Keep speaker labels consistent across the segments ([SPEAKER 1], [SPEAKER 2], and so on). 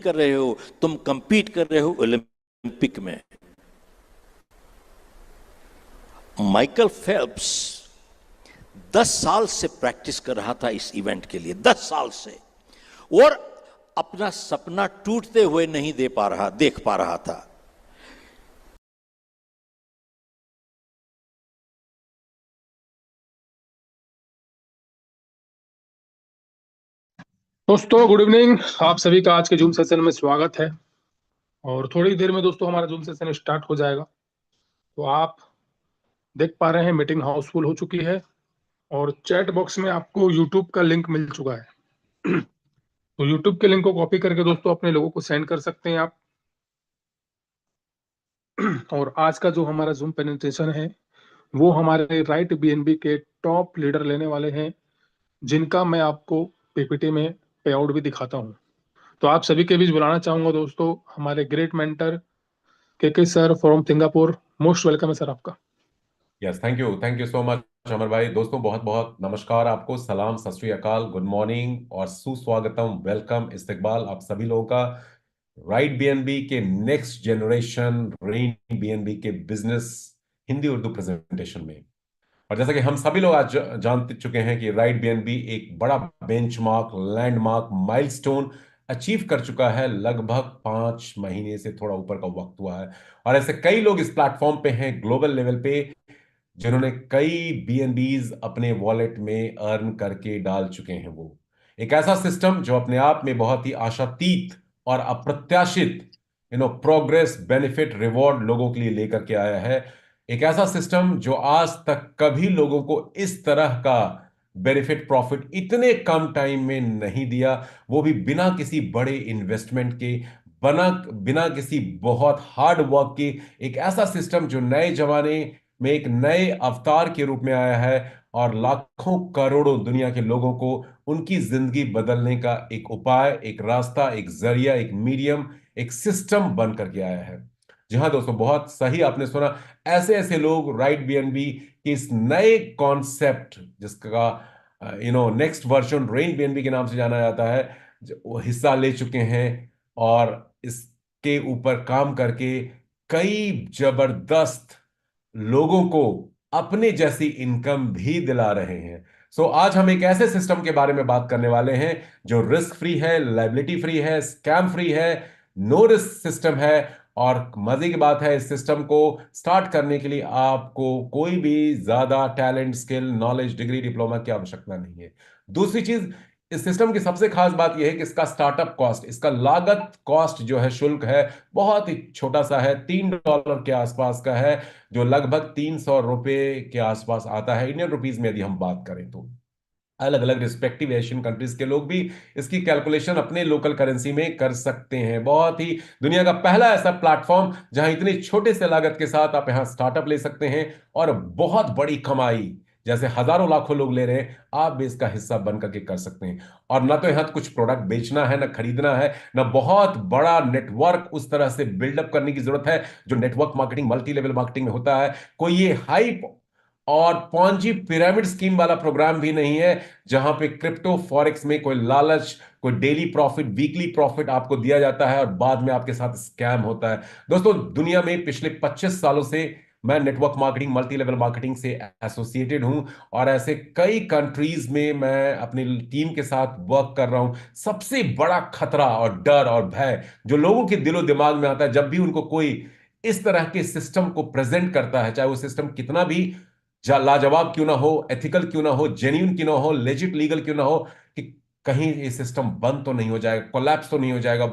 [SPEAKER 1] कर रहे हो, तुम कंपीट कर रहे हो ओलंपिक में। माइकल फेल्प्स 10 साल से प्रैक्टिस कर रहा था इस इवेंट के लिए, 10 साल से, और अपना सपना टूटते हुए नहीं देख पा रहा था।
[SPEAKER 2] दोस्तों गुड इवनिंग। आप सभी का आज के जूम सेशन में स्वागत है। और थोड़ी देर में दोस्तों हमारा जूम सेशन स्टार्ट हो जाएगा। तो आप देख पा रहे हैं मीटिंग हाउसफुल हो चुकी है और चैट बॉक्स में आपको यूट्यूब का लिंक मिल चुका है। तो यूट्यूब के लिंक को कॉपी करके दोस्तों अपने लोगों को सेंड कर सकते हैं आप। और आज का जो हमारा जूम प्रेजेंटेशन है वो हमारे राइट बीएनबी के टॉप लीडर लेने वाले हैं, जिनका मैं आपको पीपीटी में पे आउट भी दिखाता हूँ। तो आप सभी के बीच बुलाना चाहूंगा दोस्तों हमारे ग्रेट मेंटर के sir from Singapore. Most welcome है सर आपका।
[SPEAKER 3] Yes, thank you so much Amar भाई। दोस्तों बहुत बहुत नमस्कार आपको, सलाम, सत श्री अकाल, गुड मॉर्निंग और सुस्वागतम, वेलकम, इस्तकबाल आप सभी लोगों का राइट बीएनबी के नेक्स्ट जनरेशन रेन बीएनबी के बिजनेस हिंदी उर्दू प्रेजेंटेशन में। और जैसा कि हम सभी लोग आज जान चुके हैं कि राइट बीएनबी एक बड़ा बेंचमार्क, लैंडमार्क, माइलस्टोन अचीव कर चुका है। लगभग 5 महीने से थोड़ा ऊपर का वक्त हुआ है और ऐसे कई लोग इस प्लेटफॉर्म पे हैं ग्लोबल लेवल पे, जिन्होंने कई बीएनबीज अपने वॉलेट में अर्न करके डाल चुके हैं। वो एक ऐसा सिस्टम जो अपने आप में बहुत ही आशातीत और अप्रत्याशित प्रोग्रेस, बेनिफिट, रिवॉर्ड लोगों के लिए लेकर के आया है। एक ऐसा सिस्टम जो आज तक कभी लोगों को इस तरह का बेनिफिट, प्रॉफिट इतने कम टाइम में नहीं दिया, वो भी बिना किसी बड़े इन्वेस्टमेंट के, बना बिना किसी बहुत हार्ड वर्क के। एक ऐसा सिस्टम जो नए जमाने में एक नए अवतार के रूप में आया है और लाखों करोड़ों दुनिया के लोगों को उनकी जिंदगी बदलने का एक उपाय, एक रास्ता, एक जरिया, एक मीडियम, एक सिस्टम बन करके आया है। जी हाँ दोस्तों, बहुत सही आपने सुना। ऐसे ऐसे लोग राइट बीएनबी के इस नए कॉन्सेप्ट, जिसका नेक्स्ट वर्जन रेन बीएनबी के नाम से जाना जाता है, वो हिस्सा ले चुके हैं और इसके ऊपर काम करके कई जबरदस्त लोगों को अपने जैसी इनकम भी दिला रहे हैं। आज हम एक ऐसे सिस्टम के बारे में बात करने वाले हैं जो रिस्क फ्री है, लाइबिलिटी फ्री है, स्कैम फ्री है, नो रिस्क सिस्टम है। और मजे की बात है, इस सिस्टम को स्टार्ट करने के लिए आपको कोई भी ज्यादा talent, skill, knowledge, degree, diploma की आवश्यकता नहीं है। दूसरी चीज, इस सिस्टम की सबसे खास बात यह है कि इसका स्टार्टअप कॉस्ट, इसका लागत कॉस्ट जो है, शुल्क है, बहुत ही छोटा सा है, $3 के आसपास का है, जो लगभग ₹300 के आसपास आता है इंडियन रुपीज में। यदि हम बात करें तो अलग अलग रिस्पेक्टिव एशियन कंट्रीज के लोग भी इसकी कैलकुलेशन अपने लोकल करेंसी में कर सकते हैं। बहुत ही दुनिया का पहला ऐसा प्लेटफॉर्म जहां इतने छोटे से लागत के साथ आप यहां स्टार्टअप ले सकते हैं और बहुत बड़ी कमाई, जैसे हजारों लाखों लोग ले रहे हैं, आप भी इसका हिस्सा बन करके कर सकते हैं। और ना तो यहां कुछ प्रोडक्ट बेचना है, ना खरीदना है, ना बहुत बड़ा नेटवर्क उस तरह से बिल्डअप करने की जरूरत है जो network marketing, multi level marketing में होता है। कोई ये हाइप और पॉन्जी पिरामिड स्कीम वाला प्रोग्राम भी नहीं है, जहां पे क्रिप्टो फॉरेक्स में कोई लालच, कोई डेली प्रॉफिट, वीकली प्रॉफिट आपको दिया जाता है और बाद में आपके साथ स्कैम होता है। दोस्तों, दुनिया में पिछले 25 सालों से मैं network marketing, multi level marketing से एसोसिएटेड हूं और ऐसे कई कंट्रीज में मैं अपनी टीम के साथ वर्क कर रहा हूं। सबसे बड़ा खतरा और डर और भय जो लोगों के दिलो दिमाग में आता है जब भी उनको कोई इस तरह के सिस्टम को प्रेजेंट करता है, चाहे वो सिस्टम कितना भी लाजवाब क्यों ना हो, एथिकल क्यों ना हो, जेन्युइन क्यों ना हो, लेजिट लीगल क्यों ना हो, कि कहीं ये सिस्टम बंद तो नहीं हो जाएगा, कोलैप्स तो नहीं हो जाएगा।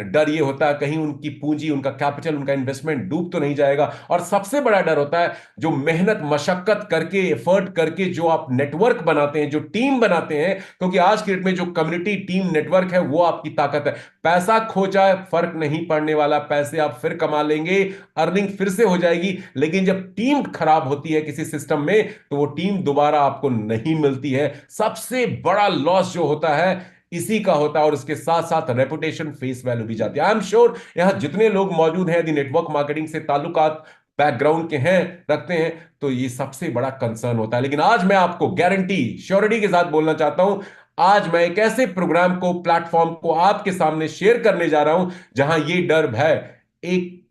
[SPEAKER 3] डर ये होता है कहीं उनकी पूंजी, उनका कैपिटल, उनका इन्वेस्टमेंट डूब तो नहीं जाएगा। और सबसे बड़ा डर होता है जो मेहनत, मशक्कत करके, एफर्ट करके जो आप नेटवर्क बनाते हैं, जो टीम बनाते हैं, क्योंकि आज की डेट में जो कम्युनिटी टीम नेटवर्क है वो आपकी ताकत है। पैसा खो जाए फर्क नहीं पड़ने वाला, पैसे आप फिर कमा लेंगे, अर्निंग फिर से हो जाएगी। लेकिन जब टीम खराब होती है किसी सिस्टम में तो वो टीम दोबारा आपको नहीं मिलती है। सबसे बड़ा लॉस जो होता है इसी का होता है और इसके साथ साथ रेपुटेशन, फेस वैल्यू भी जाती है। आई एम श्योर यहां जितने लोग मौजूद हैं यदि नेटवर्क मार्केटिंग से ताल्लुकात, बैकग्राउंड के हैं, रखते हैं, तो ये सबसे बड़ा कंसर्न होता है। लेकिन आज मैं आपको गारंटी, श्योरिटी के साथ बोलना चाहता हूं, आज मैं एक ऐसे प्रोग्राम को, प्लेटफॉर्म को आपके सामने शेयर करने जा रहा हूं जहां ये डर भय एक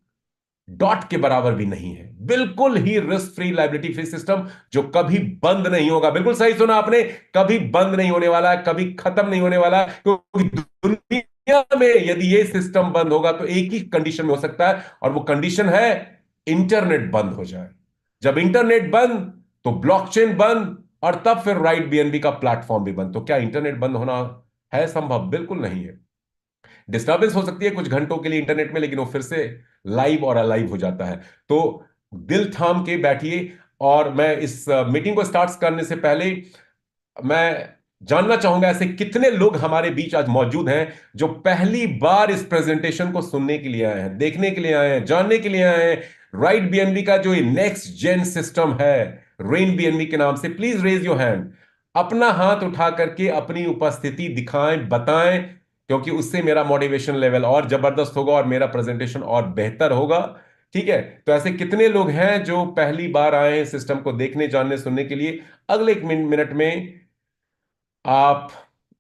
[SPEAKER 3] डॉट के बराबर भी नहीं है। बिल्कुल ही risk free, liability free system जो कभी बंद नहीं होगा। बिल्कुल सही सुना आपने, कभी बंद नहीं होने वाला है, कभी खत्म नहीं होने वाला है। क्योंकि दुनिया में यदि ये सिस्टम बंद होगा तो एक ही कंडीशन में हो सकता है, और वो कंडीशन है इंटरनेट बंद हो जाए। जब इंटरनेट बंद तो ब्लॉकचेन बंद, और तब फिर राइट बीएनबी का प्लेटफॉर्म भी बंद। तो क्या इंटरनेट बंद होना है संभव? बिल्कुल नहीं है। डिस्टर्बेंस हो सकती है कुछ घंटों के लिए इंटरनेट में, लेकिन वो फिर से लाइव और अलाइव हो जाता है। तो दिल थाम के बैठिए। और मैं इस मीटिंग को स्टार्ट करने से पहले मैं जानना चाहूंगा ऐसे कितने लोग हमारे बीच आज मौजूद हैं जो पहली बार इस प्रेजेंटेशन को सुनने के लिए आए हैं, देखने के लिए आए हैं, जानने के लिए आए हैं राइट बीएनबी का जो नेक्स्ट जेन सिस्टम है रेन बीएनबी के नाम से। प्लीज रेज योर हैंड, अपना हाथ उठा करके अपनी उपस्थिति दिखाएं, बताएं, क्योंकि उससे मेरा मोटिवेशन लेवल और जबरदस्त होगा और मेरा प्रेजेंटेशन और बेहतर होगा। ठीक है, तो ऐसे कितने लोग हैं जो पहली बार आए हैं सिस्टम को देखने, जानने, सुनने के लिए? अगले एक मिनट में आप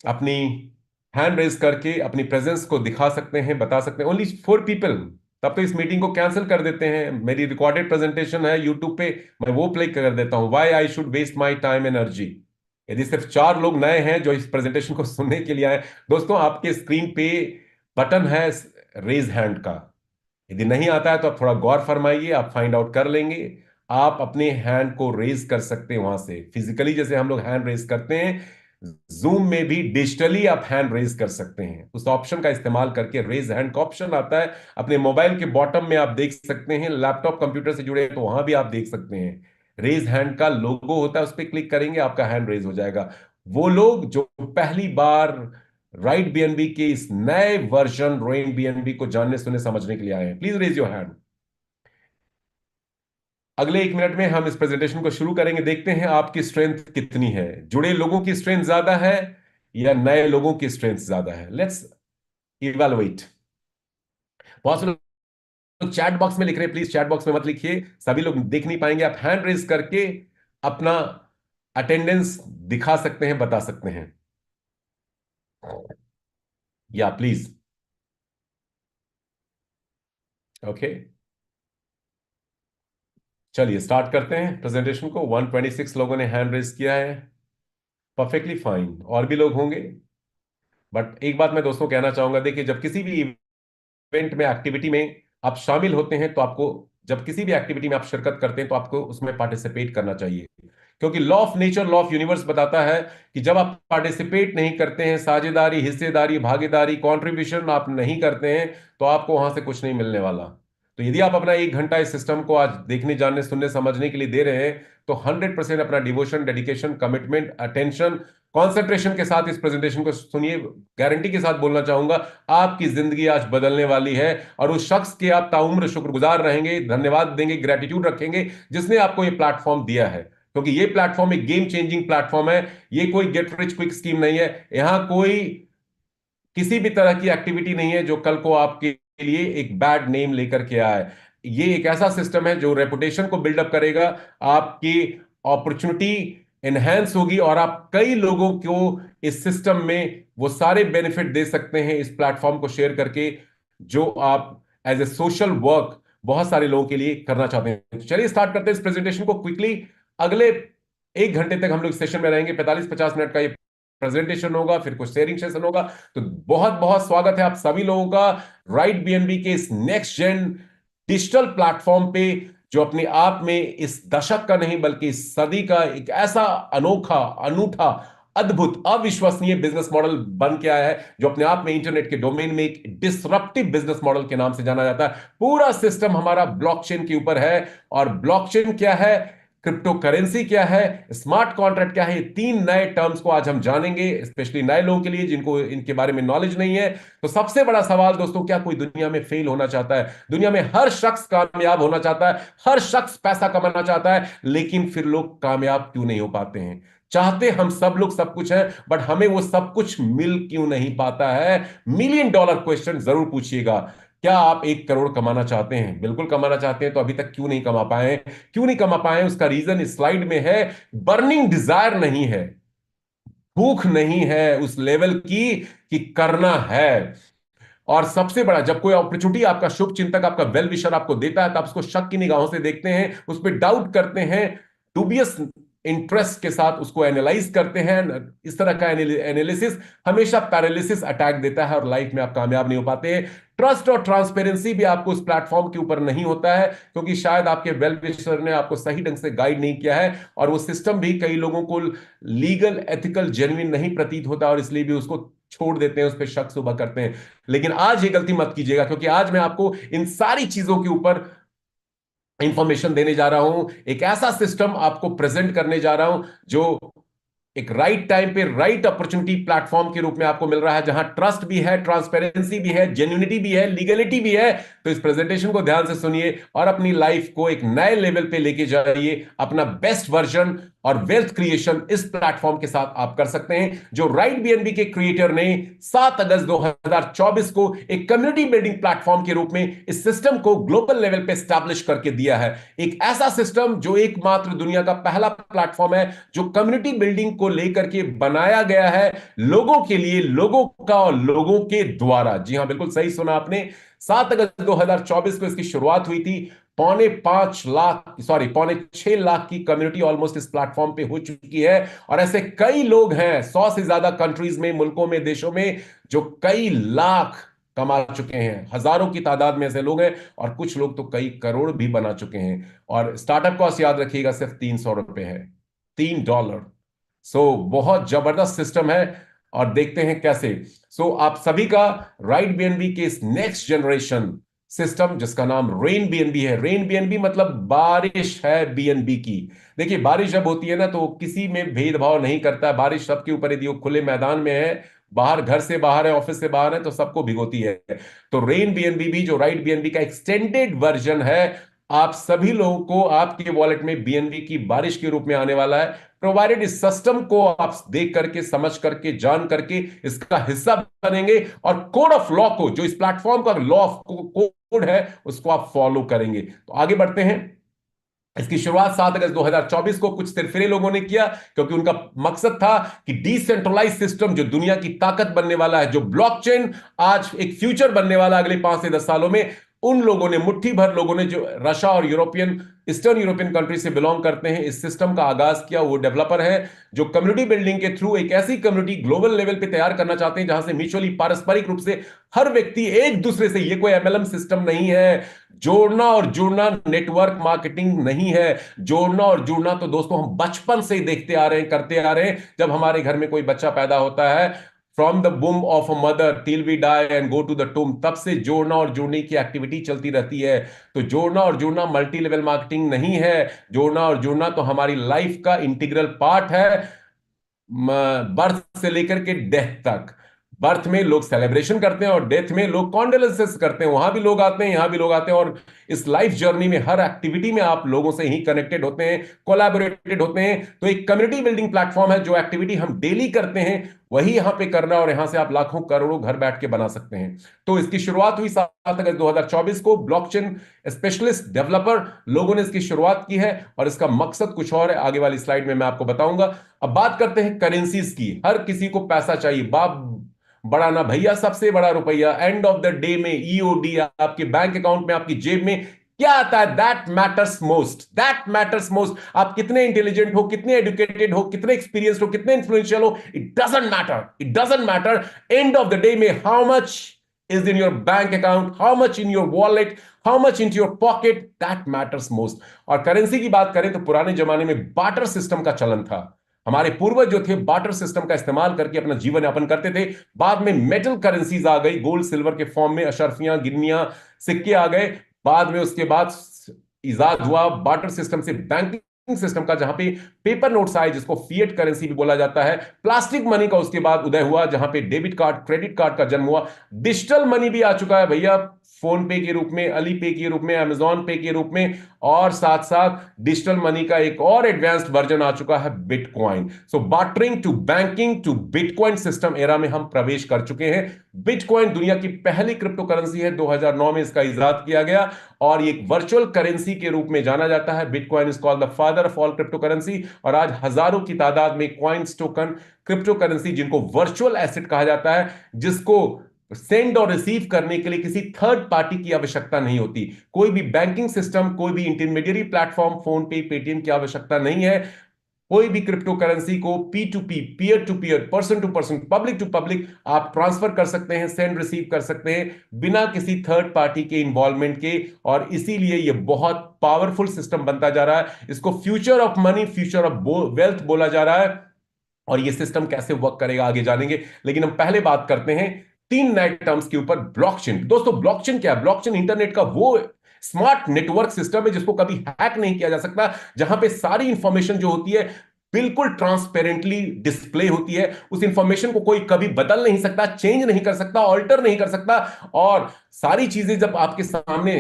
[SPEAKER 3] अपनी हैंड रेज करके अपनी प्रेजेंस को दिखा सकते हैं, बता सकते हैं। Only 4 people. तब तो इस मीटिंग को कैंसिल कर देते हैं। मेरी रिकॉर्डेड प्रेजेंटेशन है यूट्यूब पे, मैं वो प्ले कर देता हूं। Why I should waste my time energy? यदि सिर्फ 4 लोग नए हैं जो इस प्रेजेंटेशन को सुनने के लिए आए, दोस्तों आपके स्क्रीन पे बटन है रेज हैंड का। यदि नहीं आता है तो आप थोड़ा गौर फरमाइए, आप फाइंड आउट कर लेंगे। आप अपने हैंड को रेज कर सकते हैं वहां से फिजिकली, जैसे हम लोग हैंड रेज करते हैं। जूम में भी डिजिटली आप हैंड रेज कर सकते हैं। उस ऑप्शन का इस्तेमाल करके रेज हैंड का ऑप्शन आता है, अपने मोबाइल के बॉटम में आप देख सकते हैं। लैपटॉप कंप्यूटर से जुड़े हैं तो वहां भी आप देख सकते हैं। रेज हैंड का लोगो होता है, उस पर क्लिक करेंगे आपका हैंड रेज हो जाएगा। वो लोग जो पहली बार राइट बीएनबी के इस नए वर्जन रेन बीएनबी को जानने, सुनने, समझने के लिए आए हैं, प्लीज रेज योर हैंड। अगले 1 मिनट में हम इस प्रेजेंटेशन को शुरू करेंगे। देखते हैं आपकी स्ट्रेंथ कितनी है। जुड़े लोगों की स्ट्रेंथ ज्यादा है या नए लोगों की स्ट्रेंथ ज्यादा है? Let's evaluate. बहुत से लोग चैट बॉक्स में लिख रहे हैं, प्लीज चैट बॉक्स में मत लिखिए, सभी लोग देख नहीं पाएंगे। आप हैंड रेज करके अपना अटेंडेंस दिखा सकते हैं, बता सकते हैं। या प्लीज। ओके, चलिए स्टार्ट करते हैं प्रेजेंटेशन को। 126 लोगों ने हैंड रेज किया है, परफेक्टली फाइन। और भी लोग होंगे, बट एक बात मैं दोस्तों कहना चाहूंगा, देखिए जब किसी भी इवेंट में, एक्टिविटी में आप शामिल होते हैं तो आपको, जब किसी भी एक्टिविटी में आप शिरकत करते हैं तो आपको उसमें पार्टिसिपेट करना चाहिए। क्योंकि law of nature, law of universe बताता है कि जब आप पार्टिसिपेट नहीं करते हैं, साझेदारी, हिस्सेदारी, भागीदारी, कंट्रीब्यूशन आप नहीं करते हैं, तो आपको वहां से कुछ नहीं मिलने वाला। तो यदि आप अपना 1 घंटा इस सिस्टम को आज देखने, जानने, सुनने, समझने के लिए दे रहे हैं, तो 100% अपना devotion, dedication, commitment, attention, concentration के साथ इस प्रेजेंटेशन को सुनिए। गारंटी के साथ बोलना चाहूंगा, आपकी जिंदगी आज बदलने वाली है। और उस शख्स के आप ताउम्र शुक्रगुजार रहेंगे, धन्यवाद देंगे, ग्रेटिट्यूड रखेंगे जिसने आपको ये प्लेटफॉर्म दिया है। क्योंकि ये प्लेटफॉर्म एक गेम चेंजिंग प्लेटफॉर्म है। ये कोई गेट रिच क्विक स्कीम नहीं है। यहां कोई किसी भी तरह की एक्टिविटी नहीं है जो कल को आपके लिए एक बैड नेम लेकर के आए। ये एक ऐसा सिस्टम है जो रेपुटेशन को बिल्डअप करेगा, आपकी अपॉर्चुनिटी एनहेंस होगी, और आप कई लोगों को इस सिस्टम में वो सारे बेनिफिट दे सकते हैं इस प्लेटफॉर्म को शेयर करके, जो आप एज ए सोशल वर्क बहुत सारे लोगों के लिए करना चाहते हैं। तो चलिए स्टार्ट करते हैं इस प्रेजेंटेशन को क्विकली। अगले 1 घंटे तक हम लोग सेशन में रहेंगे। 45-50 मिनट का ये प्रेजेंटेशन होगा, फिर कुछ शेयरिंग सेशन होगा। तो बहुत बहुत स्वागत है आप सभी लोगों का राइट बीएनबी के इस नेक्स्ट जेन डिजिटल प्लेटफॉर्म पे, जो अपने आप में इस दशक का नहीं बल्कि इस सदी का एक ऐसा अनोखा, अनूठा, अद्भुत, अविश्वसनीय बिजनेस मॉडल बन के आया है, जो अपने आप में इंटरनेट के डोमेन में एक डिसरप्टिव बिजनेस मॉडल के नाम से जाना जाता है। पूरा सिस्टम हमारा ब्लॉकचेन के ऊपर है। और ब्लॉकचेन क्या है, क्रिप्टो करेंसी क्या है, स्मार्ट कॉन्ट्रैक्ट क्या है, ये 3 नए टर्म्स को आज हम जानेंगे, स्पेशली नए लोगों के लिए जिनको इनके बारे में नॉलेज नहीं है। तो सबसे बड़ा सवाल दोस्तों, क्या कोई दुनिया में फेल होना चाहता है? दुनिया में हर शख्स कामयाब होना चाहता है, हर शख्स पैसा कमाना चाहता है, लेकिन फिर लोग कामयाब क्यों नहीं हो पाते हैं? चाहते हम सब लोग सब कुछ है, बट हमें वो सब कुछ मिल क्यों नहीं पाता है? $1 मिलियन क्वेश्चन जरूर पूछिएगा। क्या आप 1 करोड़ कमाना चाहते हैं? बिल्कुल कमाना चाहते हैं। तो अभी तक क्यों नहीं कमा पाए? क्यों नहीं कमा पाए? उसका रीजन इस स्लाइड में है। बर्निंग डिजायर नहीं है। भूख नहीं है उस लेवल की कि करना है। और सबसे बड़ा, जब कोई अपॉर्चुनिटी आपका शुभ चिंतक, आपका वेल विशर आपको देता है, तो आप उसको शक की निगाहों से देखते हैं, उस पर डाउट करते हैं, डूबियस इंटरेस्ट के साथ उसको एनालाइज करते हैं। इस तरह का एनालिसिस हमेशा पैरालिसिस अटैक देता है और लाइफ में आप कामयाब नहीं हो पाते। ट्रस्ट और ट्रांसपेरेंसी भी आपको उस प्लेटफॉर्म के ऊपर नहीं होता है, क्योंकि शायद आपके वेल विशर ने आपको सही ढंग से गाइड नहीं किया है, और वो सिस्टम भी कई लोगों को लीगल, एथिकल, जेन्युइन नहीं प्रतीत होता, और इसलिए भी उसको छोड़ देते हैं, उस पर शक सुबह करते हैं। लेकिन आज ये गलती मत कीजिएगा, क्योंकि आज मैं आपको इन सारी चीजों के ऊपर इंफॉर्मेशन देने जा रहा हूं। एक ऐसा सिस्टम आपको प्रेजेंट करने जा रहा हूं जो एक राइट टाइम पे राइट अपॉर्चुनिटी प्लेटफॉर्म के रूप में आपको मिल रहा है, जहां ट्रस्ट भी है, ट्रांसपेरेंसी भी है, जेन्युइनिटी भी है, लीगलिटी भी है। तो इस प्रेजेंटेशन को ध्यान से सुनिए और अपनी लाइफ को एक नए लेवल पे लेके जाइए। अपना बेस्ट वर्जन और वेल्थ क्रिएशन इस प्लेटफॉर्म के साथ आप कर सकते हैं, जो राइट बीएनबी के क्रिएटर ने 7 अगस्त 2024 को एक कम्युनिटी बिल्डिंग प्लेटफॉर्म के रूप में इस सिस्टम को ग्लोबल लेवल पे स्टैब्लिश करके दिया है। एक ऐसा सिस्टम जो एकमात्र दुनिया का पहला प्लेटफॉर्म है जो कम्युनिटी बिल्डिंग को लेकर के बनाया गया है, लोगों के लिए, लोगों का और लोगों के द्वारा। जी हां, बिल्कुल सही सुना आपने। 7 अगस्त 2024 को इसकी शुरुआत हुई थी। पौने 6 लाख की कम्युनिटी ऑलमोस्ट इस प्लेटफॉर्म पे हो चुकी है, और ऐसे कई लोग हैं 100 से ज्यादा कंट्रीज में, मुल्कों में, देशों में, जो कई लाख कमा चुके हैं। हजारों की तादाद में ऐसे लोग हैं, और कुछ लोग तो कई करोड़ भी बना चुके हैं। और स्टार्टअप कॉस्ट याद रखिएगा सिर्फ $300 है, $3। बहुत जबरदस्त सिस्टम है, और देखते हैं कैसे। आप सभी का राइट बीएनबी के इस नेक्स्ट जनरेशन सिस्टम, जिसका नाम रेन बीएनबी है। रेन बीएनबी मतलब बारिश है बीएनबी की। देखिए, बारिश जब होती है ना, तो किसी में भेदभाव नहीं करता है। बारिश सबके ऊपर, यदि वो खुले मैदान में है, बाहर, घर से बाहर है, ऑफिस से बाहर है, तो सबको भिगोती है। तो रेन बीएनबी भी, जो राइट बीएनबी का एक्सटेंडेड वर्जन है, आप सभी लोगों को आपके वॉलेट में बीएनबी की बारिश के रूप में आने वाला है, प्रोवाइडेड इस सिस्टम को आप देख करके, समझ करके, जान करके इसका हिस्सा बनेंगे, और कोड ऑफ लॉ को, जो इस प्लेटफॉर्म का लॉ कोड है, उसको आप फॉलो करेंगे। तो आगे बढ़ते हैं। इसकी शुरुआत 7 अगस्त 2024 को कुछ सिरफिरे लोगों ने किया, क्योंकि उनका मकसद था कि डिसेंट्रलाइज सिस्टम, जो दुनिया की ताकत बनने वाला है, जो ब्लॉकचेन आज एक फ्यूचर बनने वाला अगले 5 से 10 सालों में, उन लोगों ने, मुट्ठी भर लोगों ने, जो रशिया और यूरोपियन, ईस्टर्न यूरोपियन कंट्री से बिलोंग करते हैं, इस सिस्टम का आगाज किया। वो डेवलपर है जो कम्युनिटी बिल्डिंग के थ्रू एक ऐसी कम्युनिटी ग्लोबल लेवल पे तैयार करना चाहते हैं, जहां से म्यूचुअली, पारस्परिक रूप से हर व्यक्ति एक दूसरे से, ये कोई एमएलएम सिस्टम नहीं है। जोड़ना और जुड़ना नेटवर्क मार्केटिंग नहीं है। जोड़ना और जुड़ना तो दोस्तों हम बचपन से ही देखते आ रहे हैं, करते आ रहे हैं। जब हमारे घर में कोई बच्चा पैदा होता है, फ्रॉम द बूम of a mother till we die and go to the tomb, तब से जोड़ना और जुड़ने की एक्टिविटी चलती रहती है। तो जोड़ना और जुड़ना मल्टी लेवल मार्केटिंग नहीं है। जोड़ना और जुड़ना तो हमारी लाइफ का इंटीग्रल पार्ट है, बर्थ से लेकर के डेथ तक। बर्थ में लोग सेलिब्रेशन करते हैं, और डेथ में लोग कॉन्डोलेंसेस करते हैं। वहां भी लोग आते हैं, यहां भी लोग आते हैं, और इस लाइफ जर्नी में हर एक्टिविटी में आप लोगों से ही कनेक्टेड होते हैं, कोलैबोरेटेड होते हैं। तो एक कम्युनिटी बिल्डिंग प्लेटफॉर्म है, जो एक्टिविटी हम डेली करते हैं वही यहां पे करना, और यहां से आप लाखों करोड़ों घर बैठ के बना सकते हैं। तो इसकी शुरुआत हुई 7 अगस्त 2024 को। ब्लॉकचेन स्पेशलिस्ट डेवलपर लोगों ने इसकी शुरुआत की है, और इसका मकसद कुछ और है, आगे वाली स्लाइड में मैं आपको बताऊंगा। अब बात करते हैं करेंसीज की। हर किसी को पैसा चाहिए, बाप बड़ा ना भैया, सबसे बड़ा रुपया। एंड ऑफ द डे में ईओडी आपके बैंक अकाउंट में, आपकी जेब में क्या आता है, that matters most, that matters most. आप कितने इंटेलिजेंट हो, कितने एजुकेटेड हो, कितने एक्सपीरियंस्ड हो, कितने इंफ्लुएंशियल हो, it doesn't matter, it doesn't matter. End of the day में how much is in your bank account, how much in your wallet, how much into your pocket, that matters most। और currency की बात करें तो पुराने जमाने में barter system का चलन था। हमारे पूर्वज जो थे, बार्टर सिस्टम का इस्तेमाल करके अपना जीवन यापन करते थे। बाद में मेटल करेंसीज आ गई, गोल्ड सिल्वर के फॉर्म में, अशर्फियां, गिन्नियां, सिक्के आ गए। बाद में उसके बाद इजाद हुआ बार्टर सिस्टम से बैंकिंग सिस्टम का, जहां पे पेपर नोट्स आए, जिसको फिएट करेंसी भी बोला जाता है। प्लास्टिक मनी का उसके बाद उदय हुआ, जहां पे डेबिट कार्ड, क्रेडिट कार्ड का जन्म हुआ। डिजिटल मनी भी आ चुका है भैया, फोन पे के रूप में, अली पे के रूप में, अमेजॉन पे के रूप में, और साथ साथ डिजिटल मनी का एक और एडवांस्ड वर्जन आ चुका है, bitcoin. So bartering to banking to bitcoin system era में हम प्रवेश कर चुके हैं। बिटकॉइन दुनिया की पहली क्रिप्टो करेंसी है, 2009 में इसका इजाद किया गया, और एक वर्चुअल करेंसी के रूप में जाना जाता है। Bitcoin is called the father of all crypto currency. और आज हजारों की तादाद में कॉइन्स, टोकन, क्रिप्टो करेंसी, जिनको वर्चुअल एसेट कहा जाता है, जिसको सेंड और रिसीव करने के लिए किसी थर्ड पार्टी की आवश्यकता नहीं होती, कोई भी बैंकिंग सिस्टम, कोई भी इंटरमीडियरी प्लेटफॉर्म, फोन पे, पेटीएम की आवश्यकता नहीं है। कोई भी क्रिप्टो करेंसी को P2P, peer to peer, person to person, public to public आप ट्रांसफर कर सकते हैं, सेंड रिसीव कर सकते हैं बिना किसी थर्ड पार्टी के इन्वॉल्वमेंट के। और इसीलिए यह बहुत पावरफुल सिस्टम बनता जा रहा है। इसको future of money, future of wealth बोला जा रहा है। और यह सिस्टम कैसे वर्क करेगा आगे जानेंगे, लेकिन हम पहले बात करते हैं तीन नए टर्म्स के ऊपर। ब्लॉकचेन। दोस्तों, ब्लॉकचेन क्या है? ब्लॉकचेन इंटरनेट का वो स्मार्ट नेटवर्क सिस्टम है जिसको कभी हैक नहीं किया जा सकता, जहां पे सारी इंफॉर्मेशन जो होती है बिल्कुल ट्रांसपेरेंटली डिस्प्ले होती है। उस इंफॉर्मेशन को कोई कभी बदल नहीं सकता, चेंज नहीं कर सकता, ऑल्टर नहीं कर सकता। और सारी चीजें जब आपके सामने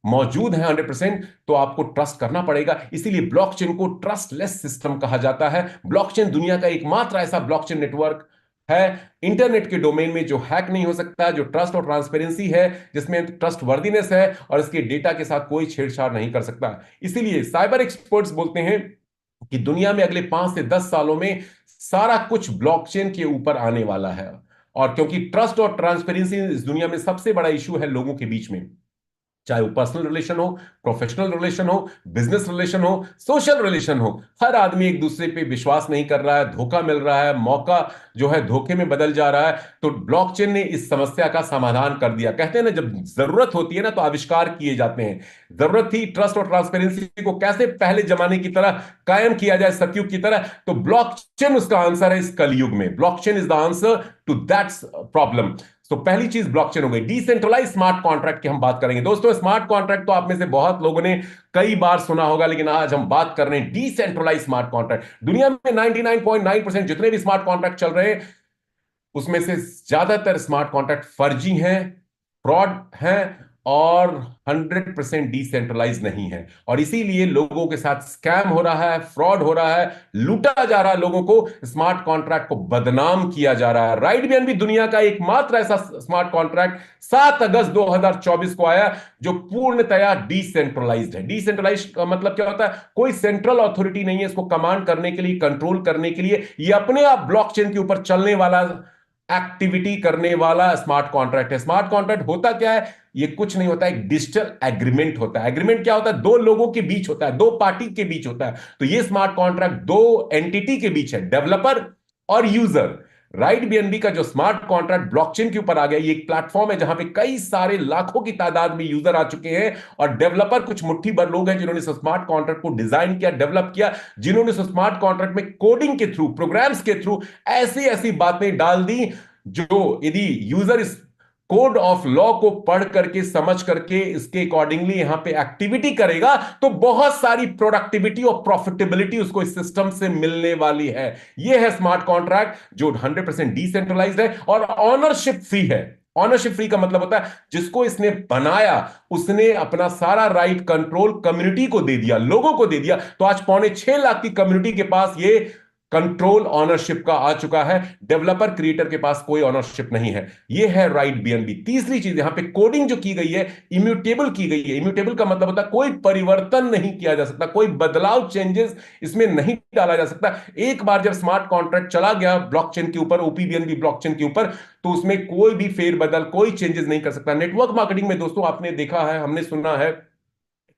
[SPEAKER 3] मौजूद है 100%, तो आपको ट्रस्ट करना पड़ेगा। इसीलिए ब्लॉकचेन को ट्रस्टलेस सिस्टम कहा जाता है। ब्लॉकचेन दुनिया का एकमात्र ऐसा ब्लॉकचेन नेटवर्क है इंटरनेट के डोमेन में जो हैक नहीं हो सकता, जो ट्रस्ट और ट्रांसपेरेंसी है, जिसमें ट्रस्ट वर्दीनेस है और इसके डेटा के साथ कोई छेड़छाड़ नहीं कर सकता। इसीलिए साइबर एक्सपर्ट्स बोलते हैं कि दुनिया में अगले 5 से 10 सालों में सारा कुछ ब्लॉकचेन के ऊपर आने वाला है। और क्योंकि ट्रस्ट और ट्रांसपेरेंसी इस दुनिया में सबसे बड़ा इशू है लोगों के बीच में, चाहे वो पर्सनल रिलेशन हो, प्रोफेशनल रिलेशन हो, बिजनेस रिलेशन हो, सोशल रिलेशन हो, हर आदमी एक दूसरे पे विश्वास नहीं कर रहा है, धोखा मिल रहा है, मौका जो है धोखे में बदल जा रहा है। तो ब्लॉकचेन ने इस समस्या का समाधान कर दिया। कहते हैं ना, जब जरूरत होती है ना तो आविष्कार किए जाते हैं। जरूरत थी ट्रस्ट और ट्रांसपेरेंसी को कैसे पहले जमाने की तरह कायम किया जाए, सतयुग की तरह, तो ब्लॉकचेन उसका आंसर है इस कलयुग में। Blockchain is the answer to that problem. तो पहली चीज ब्लॉकचेन हो गई। डिसेंट्रलाइज स्मार्ट कॉन्ट्रैक्ट की हम बात करेंगे। दोस्तों, स्मार्ट कॉन्ट्रैक्ट तो आप में से बहुत लोगों ने कई बार सुना होगा, लेकिन आज हम बात कर रहे हैं डिसेंट्रलाइज स्मार्ट कॉन्ट्रैक्ट। दुनिया में 99.9% जितने भी स्मार्ट कॉन्ट्रैक्ट चल रहे हैं, उसमें से ज्यादातर स्मार्ट कॉन्ट्रैक्ट फर्जी हैं, फ्रॉड हैं और 100% डिसेंट्रलाइज नहीं है। और इसीलिए लोगों के साथ स्कैम हो रहा है, फ्रॉड हो रहा है, लूटा जा रहा है लोगों को, स्मार्ट कॉन्ट्रैक्ट को बदनाम किया जा रहा है। राइट बीएनबी दुनिया का एकमात्र ऐसा स्मार्ट कॉन्ट्रैक्ट 7 अगस्त 2024 को आया जो पूर्णतया डिसेंट्रलाइज्ड है। डिसेंट्रलाइज का मतलब क्या होता है? कोई सेंट्रल अथॉरिटी नहीं है इसको कमांड करने के लिए, कंट्रोल करने के लिए। ये अपने आप ब्लॉकचेन के ऊपर चलने वाला, एक्टिविटी करने वाला स्मार्ट कॉन्ट्रैक्ट है। स्मार्ट कॉन्ट्रैक्ट होता क्या है? ये कुछ नहीं होता, एक डिजिटल एग्रीमेंट होता है। एग्रीमेंट क्या होता है? दो लोगों के बीच होता है, दो पार्टी के बीच होता है। तो ये स्मार्ट कॉन्ट्रैक्ट दो एंटिटी के बीच है, डेवलपर और यूजर। राइट बीएनबी का जो स्मार्ट कॉन्ट्रैक्ट ब्लॉकचेन के ऊपर आ गया, ये एक प्लेटफॉर्म है जहां पे कई सारे लाखों की तादाद में यूजर आ चुके हैं और डेवलपर कुछ मुट्ठी भर लोग हैं जिन्होंने स्मार्ट कॉन्ट्रैक्ट को डिजाइन किया, डेवलप किया, जिन्होंने स्मार्ट कॉन्ट्रैक्ट में कोडिंग के थ्रू, प्रोग्राम्स के थ्रू ऐसी ऐसी बातें डाल दी जो यदि यूजर इस कोड ऑफ लॉ को पढ़ करके, समझ करके, इसके अकॉर्डिंगली यहां पे एक्टिविटी करेगा, तो बहुत सारी प्रोडक्टिविटी और प्रॉफिटेबिलिटी उसको इस सिस्टम से मिलने वाली है। यह है स्मार्ट कॉन्ट्रैक्ट जो 100% डिसेंट्रलाइज्ड है और ऑनरशिप फ्री है। ऑनरशिप फ्री का मतलब होता है जिसको इसने बनाया उसने अपना सारा राइट, कंट्रोल कम्युनिटी को दे दिया, लोगों को दे दिया। तो आज 6.25 लाख की कम्युनिटी के पास ये कंट्रोल ऑनरशिप का आ चुका है। डेवलपर क्रिएटर के पास कोई ऑनरशिप नहीं है। यह है राइट बीएनबी। तीसरी चीज, यहां पे कोडिंग जो की गई है इम्यूटेबल की गई है। इम्यूटेबल का मतलब होता है कोई परिवर्तन नहीं किया जा सकता, कोई बदलाव, चेंजेस इसमें नहीं डाला जा सकता। एक बार जब स्मार्ट कॉन्ट्रैक्ट चला गया ब्लॉकचेन के ऊपर, ओपीबीएनबी ब्लॉकचेन के ऊपर, तो उसमें कोई भी फेरबदल, कोई चेंजेस नहीं कर सकता। नेटवर्क मार्केटिंग में दोस्तों आपने देखा है, हमने सुना है,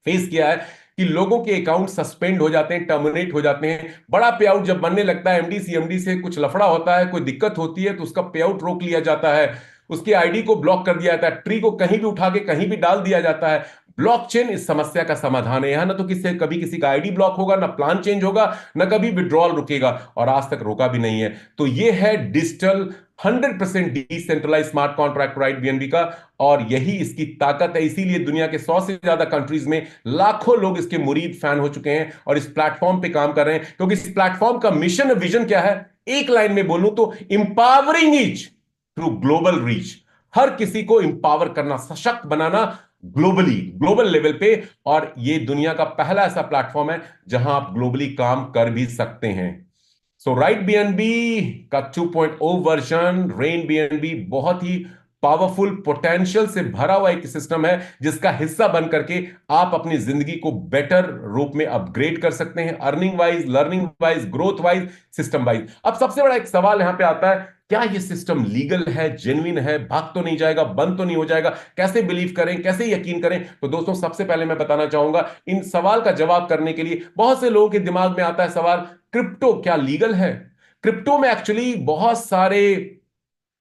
[SPEAKER 3] फेस किया है कि लोगों के अकाउंट सस्पेंड हो जाते हैं, टर्मिनेट हो जाते हैं। बड़ा पे आउट जब बनने लगता है, एमडी सीएमडी से कुछ लफड़ा होता है, कोई दिक्कत होती है, तो उसका पे आउट रोक लिया जाता है, उसके आईडी को ब्लॉक कर दिया जाता है, ट्री को कहीं भी उठा के कहीं भी डाल दिया जाता है। ब्लॉकचेन इस समस्या का समाधान है। यहां ना तो कभी किसी का आईडी ब्लॉक होगा, ना प्लान चेंज होगा, ना कभी विड्रॉल रुकेगा, और आज तक रोका भी नहीं है। तो यह है digital 100% decentralise smart contract Right BNB का, और यही इसकी ताकत है। इसीलिए दुनिया के 100 से ज्यादा कंट्रीज में लाखों लोग इसके मुरीद फैन हो चुके हैं और इस प्लेटफॉर्म पे काम कर रहे हैं। क्योंकि इस प्लेटफॉर्म का मिशन, विजन क्या है? एक लाइन में बोलूं तो empowering each through global reach. हर किसी को इंपावर करना, सशक्त बनाना ग्लोबली, ग्लोबल लेवल पे। और ये दुनिया का पहला ऐसा प्लेटफॉर्म है जहां आप ग्लोबली काम कर भी सकते हैं। सो राइट बीएनबी का 2.0 वर्जन, रेन बीएनबी, बहुत ही पावरफुल पोटेंशियल से भरा हुआ एक सिस्टम है जिसका हिस्सा बन करके आप अपनी जिंदगी को बेटर रूप में अपग्रेड कर सकते हैं, earning wise, learning wise, growth wise, system wise. अब सबसे बड़ा एक सवाल यहां पे आता है, क्या ये सिस्टम लीगल है, जेन्युइन है, भाग तो नहीं जाएगा, बंद तो नहीं हो जाएगा, कैसे बिलीव करें, कैसे यकीन करें? तो दोस्तों सबसे पहले मैं बताना चाहूंगा, इन सवाल का जवाब करने के लिए बहुत से लोगों के दिमाग में आता है सवाल, क्रिप्टो क्या लीगल है? क्रिप्टो में एक्चुअली बहुत सारे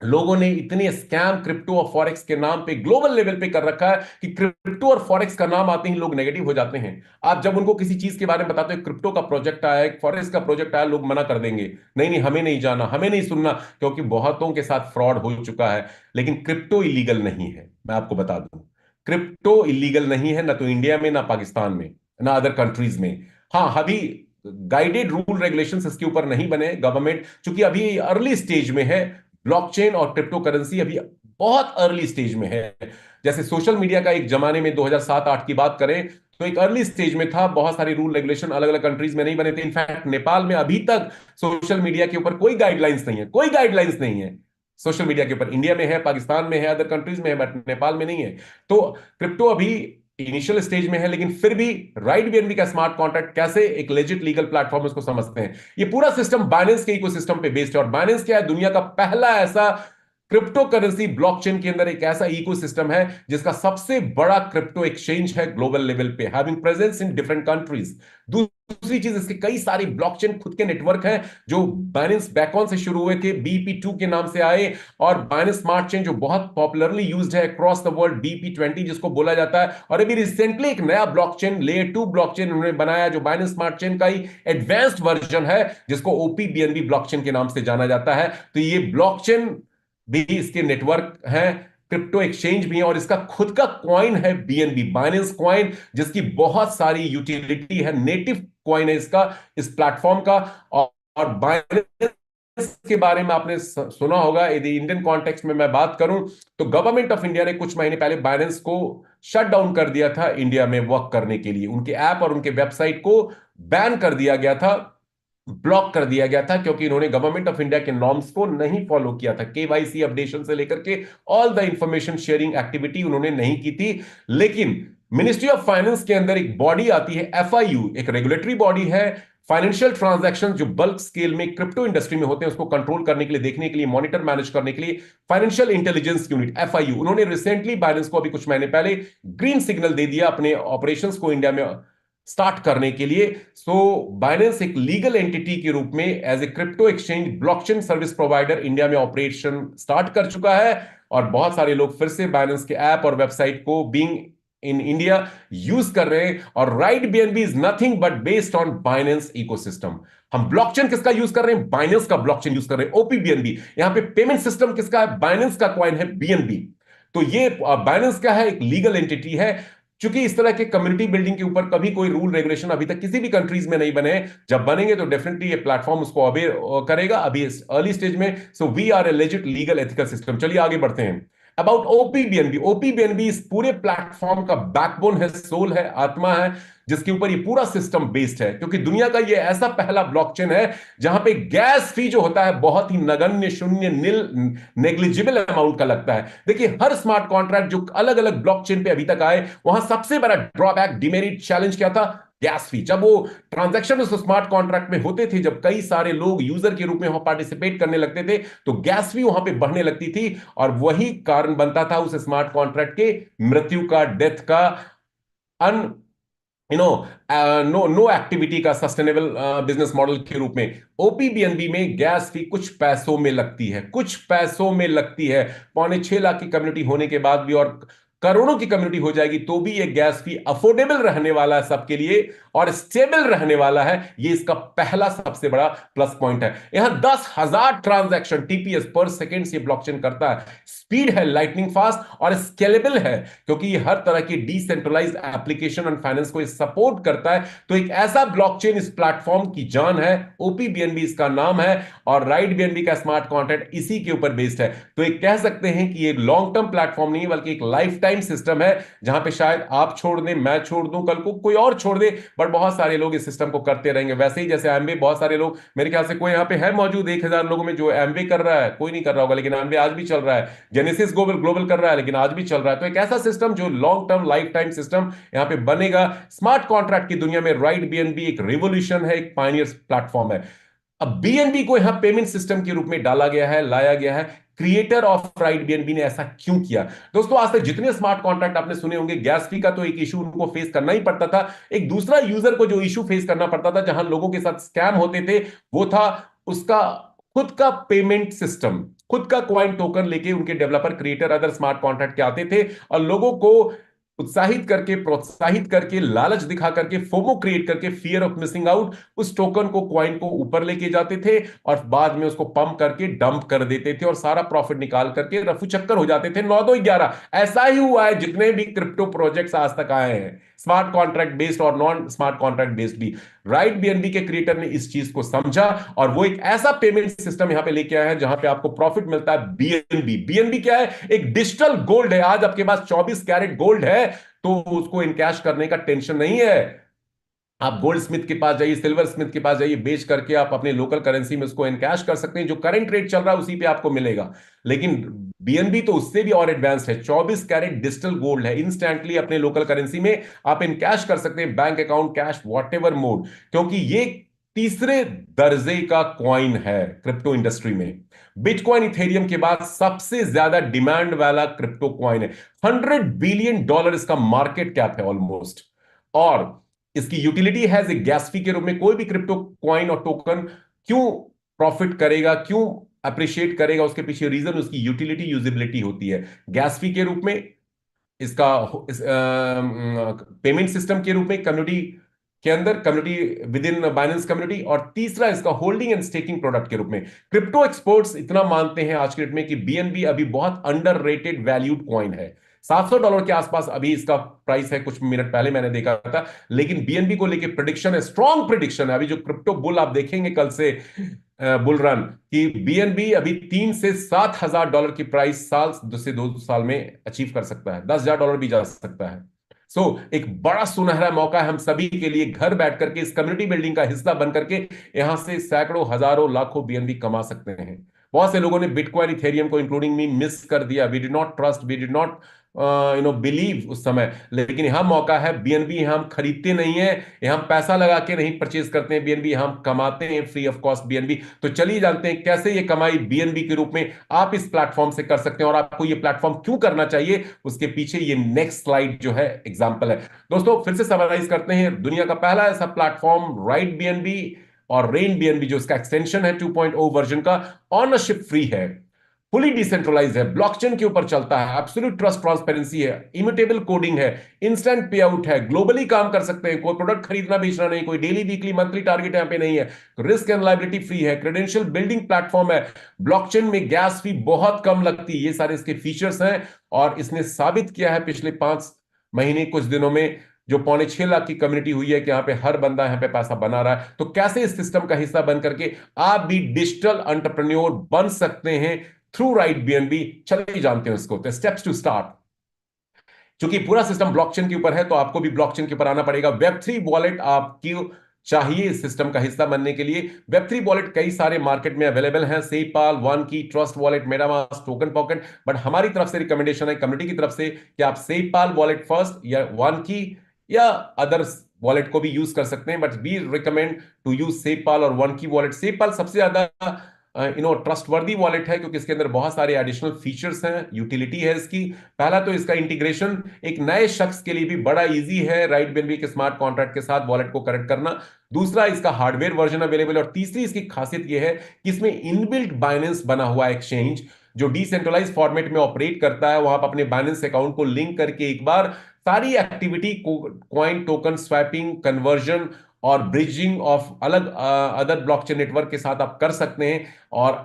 [SPEAKER 3] लोगों ने इतने स्कैम क्रिप्टो और फॉरेक्स के नाम पे ग्लोबल लेवल पे कर रखा है कि क्रिप्टो और फॉरेक्स का नाम आते ही लोग नेगेटिव हो जाते हैं। आप जब उनको किसी चीज के बारे में बताते हो, क्रिप्टो का प्रोजेक्ट आया है, फॉरेक्स का प्रोजेक्ट आया, लोग मना कर देंगे, नहीं नहीं हमें नहीं जाना, हमें नहीं सुनना, क्योंकि बहुतों के साथ फ्रॉड हो चुका है। लेकिन क्रिप्टो इलीगल नहीं है, मैं आपको बता दूं, क्रिप्टो इलीगल नहीं है, ना तो इंडिया में, ना पाकिस्तान में, ना अदर कंट्रीज में। हाँ, अभी गाइडेड रूल रेगुलेशंस इसके ऊपर नहीं बने, गवर्नमेंट चूंकि अभी अर्ली स्टेज में है, ब्लॉकचेन और क्रिप्टो करेंसी अभी बहुत अर्ली स्टेज में है। जैसे सोशल मीडिया का एक जमाने में 2007-8 की बात करें तो एक अर्ली स्टेज में था, बहुत सारे रूल रेगुलेशन अलग अलग कंट्रीज में नहीं बने थे। इनफैक्ट नेपाल में अभी तक सोशल मीडिया के ऊपर कोई गाइडलाइंस नहीं है, कोई गाइडलाइंस नहीं है सोशल मीडिया के ऊपर। इंडिया में है, पाकिस्तान में है, अदर कंट्रीज में है, बट नेपाल में नहीं है। तो क्रिप्टो अभी इनिशियल स्टेज में है, लेकिन फिर भी राइट बीएनबी का स्मार्ट कॉन्ट्रैक्ट कैसे एक लेजिट लीगल प्लेटफॉर्म इसको समझते हैं। ये पूरा सिस्टम बाइनेंस के इकोसिस्टम पे बेस्ड है, और बाइनेंस क्या है? दुनिया का पहला ऐसा क्रिप्टो करेंसी ब्लॉकचेन के अंदर एक ऐसा इकोसिस्टम है जिसका सबसे बड़ा क्रिप्टो एक्सचेंज है ग्लोबल लेवल पे, having presence in different countries. दूसरी चीज, इसके कई सारी ब्लॉकचेन खुद के नेटवर्क हैं जो बाइनेंस बैकऑन से शुरू हुए थे, बीपी2 के नाम से आए, और बाइनेंस स्मार्ट चेन जो बहुत पॉपुलरली यूज्ड है अक्रॉस द वर्ल्ड, बीपी20 जिसको बोला जाता है। और अभी रिसेंटली एक नया ब्लॉकचेन, लेयर 2 ब्लॉकचेन उन्होंने बनाया जो बाइनेंस स्मार्ट चेन का ही एडवांस्ड वर्जन है, जिसको ओपीबीएनबी ब्लॉकचेन के नाम से जाना जाता है। तो ये ब्लॉकचेन भी इसके नेटवर्क है, क्रिप्टो एक्सचेंज भी है, और इसका खुद का कॉइन है बीएनबी, बाइनेंस कॉइन, जिसकी बहुत सारी यूटिलिटी है, नेटिव कॉइन है इसका, इस प्लेटफॉर्म का। और बाइनेंस के बारे में आपने सुना होगा, यदि इंडियन कॉन्टेक्स्ट में मैं बात करूं तो गवर्नमेंट ऑफ इंडिया ने कुछ महीने पहले बाइनेंस को शट डाउन कर दिया था इंडिया में वर्क करने के लिए। उनके ऐप और उनके वेबसाइट को बैन कर दिया गया था, ब्लॉक कर दिया गया था, क्योंकि इन्होंने गवर्नमेंट ऑफ इंडिया के नॉर्म्स को नहीं फॉलो किया था। केवाईसी अपडेशन से लेकर के all the information sharing activity उन्होंने नहीं की थी। लेकिन मिनिस्ट्री ऑफ फाइनेंस के अंदर एक बॉडी आती है एफआईयू, एक रेगुलेटरी बॉडी है, फाइनेंशियल ट्रांजैक्शन जो बल्क स्केल में क्रिप्टो इंडस्ट्री में होते हैं उसको कंट्रोल करने के लिए, देखने के लिए, मॉनिटर मैनेज करने के लिए, फाइनेंशियल इंटेलिजेंस यूनिट एफआईयू। उन्होंने रिसेंटली बाइनेंस को अभी कुछ महीने पहले ग्रीन सिग्नल दे दिया अपने ऑपरेशंस को इंडिया में स्टार्ट करने के लिए। सो बाइनेंस एक लीगल एंटिटी के रूप में as a crypto exchange blockchain service provider India में ऑपरेशन स्टार्ट कर चुका है, और बहुत सारे लोग फिर से बाइनेंस के ऐप और वेबसाइट को बीइंग इन इंडिया यूज कर रहे हैं। और right BNB is nothing but based on Binance ecosystem. हम ब्लॉकचेन किसका यूज कर रहे हैं? बाइनेंस का ब्लॉकचेन यूज कर रहे हैं, ओपीबीएनबी। यहां पे पेमेंट सिस्टम किसका है? बाइनेंस का कॉइन है बीएनबी। तो ये बाइनेंस क्या है? एक लीगल एंटिटी है। चूंकि इस तरह के कम्युनिटी बिल्डिंग के ऊपर कभी कोई रूल रेगुलेशन अभी तक किसी भी कंट्रीज में नहीं बने, जब बनेंगे तो डेफिनेटली ये प्लेटफॉर्म उसको अवेयर करेगा, अभी इस अर्ली स्टेज में। So we are a legit legal ethical system. चलिए आगे बढ़ते हैं। अबाउट ओपीबीएनबी, ओपीबीएनबी इस पूरे प्लेटफॉर्म का बैकबोन है, सोल है, आत्मा है, जिसके ऊपर ये पूरा सिस्टम बेस्ड है। क्योंकि दुनिया का ये ऐसा पहला ब्लॉकचेन है जहां पे गैस फी जो होता है बहुत ही नगण्य, शून्य, नील, नेग्लिजिबल अमाउंट का लगता है। देखिए, हर स्मार्ट कॉन्ट्रैक्ट जो अलग अलग ब्लॉकचेन पे अभी तक आए, वहां सबसे बड़ा ड्रॉबैक, डिमेरिट, चैलेंज क्या था? गैस फी। जब वो ट्रांजैक्शन उस स्मार्ट कॉन्ट्रैक्ट में होते थे, जब कई सारे लोग यूजर के रूप में वहां पार्टिसिपेट करने लगते थे, तो गैस फी वहां पे बढ़ने लगती थी, और वही कारण बनता था उस स्मार्ट कॉन्ट्रैक्ट के मृत्यु का, डेथ का, अन नो एक्टिविटी का, सस्टेनेबल बिजनेस मॉडल के रूप में। ओपीबीएनबी में गैस फी कुछ पैसों में लगती है, कुछ पैसों में लगती है। 6.25 लाख की कम्युनिटी होने के बाद भी, और करोड़ों की कम्युनिटी हो जाएगी तो भी ये गैस फी अफोर्डेबल रहने वाला है सबके लिए, और स्टेबल रहने वाला है। ये इसका पहला सबसे बड़ा प्लस पॉइंट है। यहां 10,000 ट्रांजैक्शन टीपीएस पर सेकेंड से ब्लॉकचेन करता है। स्पीड है लाइटनिंग फास्ट, और स्केलेबल है, क्योंकि ये हर तरह की डिसेंट्रलाइज्ड एप्लीकेशन एंड फाइनेंस को सपोर्ट करता है। तो एक ऐसा ब्लॉकचेन इस प्लेटफॉर्म की जान है, ओपीबीएनबी इसका नाम है, और राइट बीएनबी का स्मार्ट कॉन्ट्रैक्ट इसी के ऊपर बेस्ड है। तो एक कह सकते हैं कि ये लॉन्ग टर्म प्लेटफॉर्म नहीं है, बल्कि एक लाइफ टाइम टाइम सिस्टम है जहां पे शायद आप छोड़ दें, मैं छोड़ दूं, कल को कोई और छोड़ दे, बट बहुत सारे लोग इस सिस्टम को करते रहेंगे। वैसे ही जैसे एमबे, बहुत सारे लोग, मेरे ख्याल से कोई यहाँ पे है मौजूद 1,000 लोगों में जो एमबे कर रहा है, कोई नहीं कर रहा होगा, लेकिन एमबे आज भी चल रहा है। जेनेसिस ग्लोबल ग्लोबल कर रहा है, लेकिन आज भी चल रहा है। तो एक ऐसा सिस्टम जो long term life time system यहाँ पे बनेगा। स्मार्ट कॉन्ट्रैक्ट की दुनिया में राइट बीएनबी एक रिवोल्यूशन है, एक पायनियर प्लेटफॉर्म है। अब बीएनबी को यहां पेमेंट सिस्टम के रूप में डाला गया है, लाया गया है। क्रिएटर ऑफ राइट बीएनबी ने ऐसा क्यों किया? दोस्तों, आज तक जितने स्मार्ट कॉन्ट्रैक्ट आपने सुने होंगे, गैस फी का तो एक इशू उनको फेस करना ही पड़ता था। एक दूसरा यूजर को जो इशू फेस करना पड़ता था, जहां लोगों के साथ स्कैम होते थे, वो था उसका खुद का पेमेंट सिस्टम। खुद का कॉइन टोकन लेके उनके developer, creator, other smart contract के आते थे और लोगों को उत्साहित करके, प्रोत्साहित करके, लालच दिखा करके, फोमो क्रिएट करके, फियर ऑफ मिसिंग आउट, उस टोकन को, कॉइन को ऊपर लेके जाते थे और बाद में उसको पंप करके डंप कर देते थे और सारा प्रॉफिट निकाल करके रफू चक्कर हो जाते थे 9 2 11। ऐसा ही हुआ है जितने भी क्रिप्टो प्रोजेक्ट्स आज तक आए हैं, स्मार्ट कॉन्ट्रैक्ट बेस्ड और नॉन स्मार्ट कॉन्ट्रैक्ट बेस्ड भी। राइट बीएनबी के क्रिएटर ने इस चीज को समझा और वो एक ऐसा पेमेंट सिस्टम यहां पे लेके आया है जहां पे आपको प्रॉफिट मिलता है। बीएनबी, बीएनबी क्या है? एक डिजिटल गोल्ड है। आज आपके पास 24 कैरेट गोल्ड है तो उसको इनकैश करने का टेंशन नहीं है। आप गोल्ड स्मिथ के पास जाइए, सिल्वर स्मिथ के पास जाइए, बेच करके आप अपने लोकल करेंसी में उसको एनकैश कर सकते हैं। जो करंट रेट चल रहा है उसी पे आपको मिलेगा। लेकिन बीएनबी तो उससे भी और एडवांस्ड है। 24 कैरेट डिजिटल गोल्ड है। इंस्टेंटली अपने लोकल करेंसी में आप इनकैश कर सकते हैं, bank account, cash, whatever mode, क्योंकि ये तीसरे दर्जे का कॉइन है क्रिप्टो इंडस्ट्री में। बिटकॉइन, इथेरियम के बाद सबसे ज्यादा डिमांड वाला क्रिप्टो कॉइन है। $100 बिलियन इसका मार्केट कैप है ऑलमोस्ट। और इसकी यूटिलिटी हैज ए गैस फी के रूप में। कोई भी क्रिप्टो कॉइन और टोकन क्यों प्रॉफिट करेगा, क्यों अप्रिशिएट करेगा, उसके पीछे रीजन उसकी यूटिलिटी, यूजिबिलिटी होती है। गैस फी के रूप में, इसका पेमेंट सिस्टम के रूप में, कम्युनिटी के अंदर, community with in Binance community, और तीसरा इसका होल्डिंग एंड स्टेकिंग प्रोडक्ट के रूप में। क्रिप्टो एक्सपर्ट्स इतना मानते हैं आज के डेट में कि बीएनबी अभी बहुत अंडररेटेड वैल्यूड कॉइन है। $700 के आसपास अभी इसका प्राइस है, कुछ मिनट पहले मैंने देखा था। लेकिन बीएनबी को लेके प्रेडिक्शन है, स्ट्रॉन्ग प्रेडिक्शन है। अभी जो क्रिप्टो बुल आप देखेंगे कल से, बुल रन, कि बीएनबी अभी $3,000 से $7,000 की प्राइस साल से 2 साल में अचीव कर सकता है। $10,000 भी जा सकता है। एक बड़ा सुनहरा मौका है हम सभी के लिए, घर बैठ करके इस कम्युनिटी बिल्डिंग का हिस्सा बन करके यहां से सैकड़ों, हजारों, लाखों बीएनबी कमा सकते हैं। बहुत से लोगों ने बिटकॉइन, इथेरियम को इंक्लूडिंग मी मिस कर दिया। We did not trust, we did not believe उस समय। लेकिन यहां मौका है। बीएनबी हम खरीदते नहीं है, यहां पैसा लगा के नहीं परचेज करते हैं बीएनबी, हम कमाते हैं फ्री ऑफ कॉस्ट बीएनबी। तो चलिए जानते हैं कैसे ये कमाई बीएनबी के रूप में आप इस प्लेटफॉर्म से कर सकते हैं और आपको ये प्लेटफॉर्म क्यों करना चाहिए, उसके पीछे ये नेक्स्ट स्लाइड जो है एग्जांपल है। दोस्तों, फिर से समराइज करते हैं। दुनिया का पहला ऐसा प्लेटफॉर्म राइट बीएनबी और रेन बीएनबी, जो इसका एक्सटेंशन है 2.0 वर्जन का, ऑनरशिप फ्री है, फुली डिसेंट्रलाइज है, ब्लॉकचेन के ऊपर चलता है, एब्सोल्यूट ट्रस्ट, ट्रांसपेरेंसी है, इम्यूटेबल कोडिंग है, इंस्टेंट पे आउट है, ग्लोबली काम कर सकते हैं, कोई प्रोडक्ट खरीदना बेचना नहीं, कोई डेली, वीकली, मंथली टारगेट यहां पे नहीं है, रिस्क एंड लायबिलिटी फ्री है, क्रेडेंशियल बिल्डिंग प्लेटफॉर्म है, ब्लॉकचेन में गैस फी बहुत कम लगती है। ये सारे इसके फीचर्स हैं और इसने साबित किया है पिछले 5 महीने, कुछ दिनों में, जो 6.25 लाख की कम्युनिटी हुई है, कि यहां पे हर बंदा यहां पे पैसा बना रहा है। तो कैसे इस सिस्टम का हिस्सा बन करके आप भी डिजिटल एंटरप्रेन्योर बन सकते हैं थ्रू राइट बीएनबी, चलिए जानते हैं उसको। Steps to start. क्योंकि पूरा सिस्टम ब्लॉकचेन के ऊपर है तो आपको भी ब्लॉकचेन के ऊपर आना पड़ेगा। वेब3 वॉलेट आपकी चाहिए इस सिस्टम का हिस्सा बनने के लिए। वेब3 वॉलेट कई सारे मार्केट में अवेलेबल हैं, sepal, OneKey, trust wallet, MetaMask, token pocket. But हमारी तरफ से रिकमेंडेशन है, कम्युनिटी की तरफ से, कि आप सेपाल वॉलेट फर्स्ट या OneKey या अदर्स वॉलेट को भी यूज कर सकते हैं। But we recommend to use SafePal और OneKey वॉलेट। सेपाल सबसे ज्यादा ट्रस्टवर्दी वॉलेट है क्योंकि इसके अंदर बहुत सारे एडिशनल फीचर्स हैं, यूटिलिटी है इसकी। पहला तो इसका इंटीग्रेशन एक नए शख्स के लिए भी बड़ा इजी है, राइट बीएनबी के स्मार्ट कॉन्ट्रैक्ट के साथ वॉलेट को कनेक्ट करना। दूसरा, इसका हार्डवेयर वर्जन अवेलेबल है। और तीसरी इसकी खासियत यह है कि इसमें इनबिल्ट बाइनेंस बना हुआ एक्सचेंज जो डिसेंट्रलाइज फॉर्मेट में ऑपरेट करता है। वहां पर अपने बाइनेंस अकाउंट को लिंक करके एक बार सारी activity, coin token swapping, conversion और ब्रिजिंग ऑफ अलग अदर ब्लॉकचेन नेटवर्क के साथ आप कर सकते हैं। और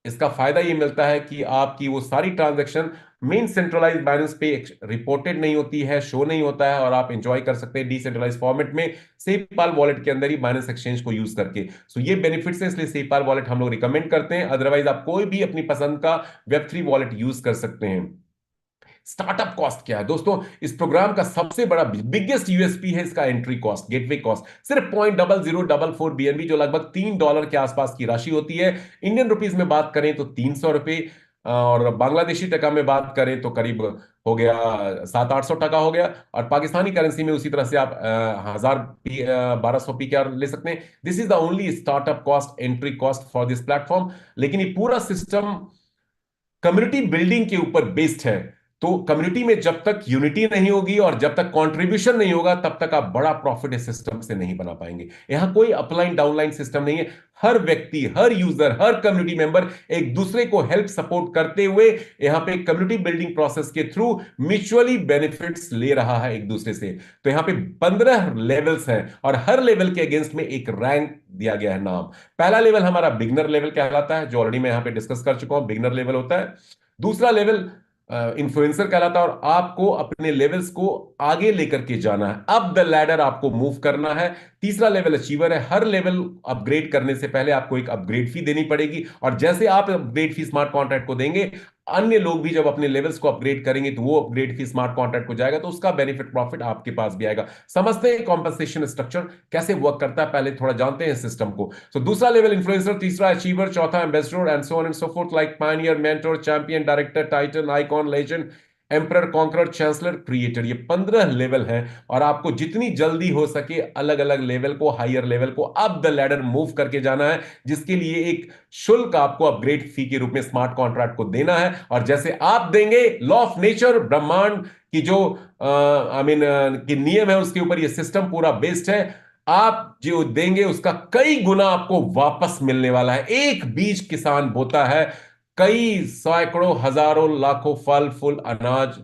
[SPEAKER 3] इसका फायदा ये मिलता है कि आपकी वो सारी ट्रांजैक्शन मेन सेंट्रलाइज बाइनेंस पे रिपोर्टेड नहीं होती है, शो नहीं होता है, और आप एंजॉय कर सकते हैं डिसेंट्रलाइज फॉर्मेट में सेपाल वॉलेट के अंदर ही बाइनेंस एक्सचेंज को यूज करके। सो ये बेनिफिट्स हैं, इसलिए सेपाल वॉलेट हम लोग रिकमेंड करते हैं। अदरवाइज आप कोई भी अपनी पसंद का वेब3 वॉलेट यूज कर सकते हैं। स्टार्टअप कॉस्ट क्या है दोस्तों? इस प्रोग्राम का सबसे बड़ा बिगेस्ट यूएसपी है इसका एंट्री कॉस्ट, गेटवे कॉस्ट, सिर्फ 0.0044 बीएनबी, जो लगभग $3 के आसपास की राशि होती है। इंडियन रुपीज में बात करें तो 300 रुपए, और बांग्लादेशी टका में बात करें तो करीब हो गया 700-800 टका हो गया, और पाकिस्तानी करेंसी में उसी तरह से आप 1200 पी ले सकते हैं। This is the only startup cost, entry cost for this platform. लेकिन ये पूरा सिस्टम कम्युनिटी बिल्डिंग के ऊपर बेस्ड है। तो कम्युनिटी में जब तक यूनिटी नहीं होगी और जब तक कंट्रीब्यूशन नहीं होगा, तब तक आप बड़ा प्रॉफिट इस सिस्टम से नहीं बना पाएंगे। यहां कोई अपलाइन डाउनलाइन सिस्टम नहीं है। हर व्यक्ति, हर यूजर, हर कम्युनिटी मेंबर एक दूसरे को हेल्प सपोर्ट करते हुए यहां पे कम्युनिटी बिल्डिंग प्रोसेस के थ्रू म्यूचुअली बेनिफिट्स ले रहा है एक दूसरे से। तो यहां पे 15 लेवल्स हैं और हर लेवल के अगेंस्ट में एक रैंक दिया गया है नाम। पहला लेवल हमारा बिगनर लेवल कहलाता है, जो ऑलरेडी मैं यहां पे डिस्कस कर चुका हूं, बिगनर लेवल होता है। दूसरा लेवल इन्फ्लुएंसर कहलाता है, और आपको अपने लेवल्स को आगे लेकर के जाना है, अप द लैडर आपको मूव करना है। तीसरा लेवल अचीवर है। हर लेवल अपग्रेड करने से पहले आपको एक अपग्रेड फी देनी पड़ेगी, और जैसे आप अपग्रेड फी स्मार्ट कॉन्ट्रैक्ट को देंगे, अन्य लोग भी जब अपने लेवल्स को अपग्रेड करेंगे तो वो अपग्रेड फी स्मार्ट कॉन्ट्रैक्ट को जाएगा, तो उसका बेनिफिट प्रॉफिट आपके पास भी आएगा। समझते हैं कॉम्पनसेशन स्ट्रक्चर कैसे वर्क करता है, पहले थोड़ा जानते हैं सिस्टम को। तो दूसरा लेवल इन्फ्लुएंसर, तीसरा अचीवर, चौथा ambassador, and so on and so fourth, like Pioneer, mentor, champion, director, Titan, icon, legend, emperor, conqueror, chancellor, creator. ये 15 लेवल हैं, और आपको जितनी जल्दी हो सके अलग अलग लेवल को, हायर लेवल को अप द लैडर मूव करके जाना है, जिसके लिए एक शुल्क आपको अपग्रेड फी के रूप में स्मार्ट कॉन्ट्रैक्ट को देना है। और जैसे आप देंगे, लॉ ऑफ नेचर, ब्रह्मांड की जो की नियम है, उसके ऊपर ये सिस्टम पूरा बेस्ड है। आप जो देंगे उसका कई गुना आपको वापस मिलने वाला है। एक बीज किसान बोता है, कई सैकड़ों, हजारों, लाखों फल फूल अनाज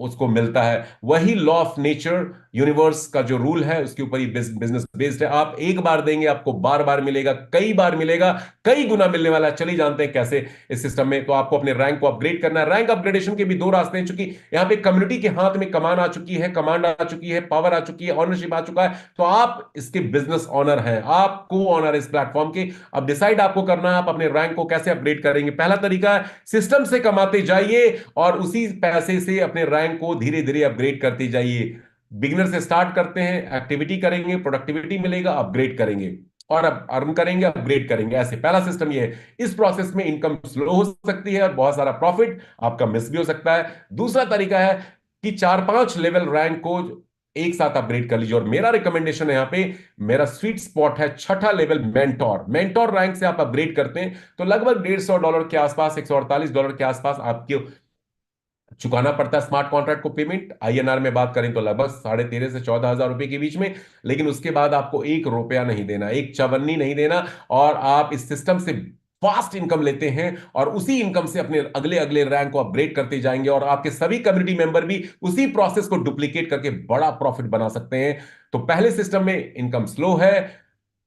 [SPEAKER 3] उसको मिलता है। वही लॉ ऑफ नेचर, यूनिवर्स का जो रूल है, उसके ऊपर ही बिजनेस बेस्ड है। आप एक बार देंगे, आपको बार बार मिलेगा, कई बार मिलेगा, कई गुना मिलने वाला है। चलिए जानते हैं कैसे इस सिस्टम में। तो आपको अपने रैंक को अपग्रेड करना है। रैंक अपग्रेडेशन के भी दो रास्ते हैं, चूंकि यहां पे कम्युनिटी के हाथ में कमान आ चुकी है, कमांड आ चुकी है, पावर आ चुकी है, ऑनरशिप आ चुका है, तो आप इसके बिजनेस ऑनर हैं, आप को ऑनर इस प्लेटफॉर्म के। अब डिसाइड आपको करना है आप अपने रैंक को कैसे अपग्रेड करेंगे। पहला तरीका है, सिस्टम से कमाते जाइए और उसी पैसे से अपने रैंक को धीरे धीरे अपग्रेड करते जाइए। बिगिनर से स्टार्ट करते हैं, एक्टिविटी करेंगे, प्रोडक्टिविटी मिलेगा, अपग्रेड करेंगे, और अब अर्न करेंगे, अपग्रेड करेंगे। ऐसे पहला सिस्टम ये है। इस प्रोसेस में इनकम स्लो हो सकती है और बहुत सारा प्रॉफिट आपका मिस भी हो सकता है। दूसरा तरीका है कि 4-5 लेवल रैंक को एक साथ अपग्रेड कर लीजिए, और मेरा रिकमेंडेशन है यहां पे, मेरा स्वीट स्पॉट है छठा लेवल, मेंटोर। मेंटोर रैंक से आप अपग्रेड करते हैं तो लगभग $150 के आसपास, $148 के आसपास आपके चुकाना पड़ता है स्मार्ट कॉन्ट्रैक्ट को पेमेंट। आईएनआर में बात करें तो लगभग 13,500 से 14,000 रुपए के बीच में। लेकिन उसके बाद आपको ₹1 नहीं देना, एक चवन्नी नहीं देना, और आप इस सिस्टम से फास्ट इनकम लेते हैं, और उसी इनकम से अपने अगले अगले रैंक को अपग्रेड करते जाएंगे, और आपके सभी कम्युनिटी मेंबर भी उसी प्रोसेस को डुप्लीकेट करके बड़ा प्रॉफिट बना सकते हैं। तो पहले सिस्टम में इनकम स्लो है,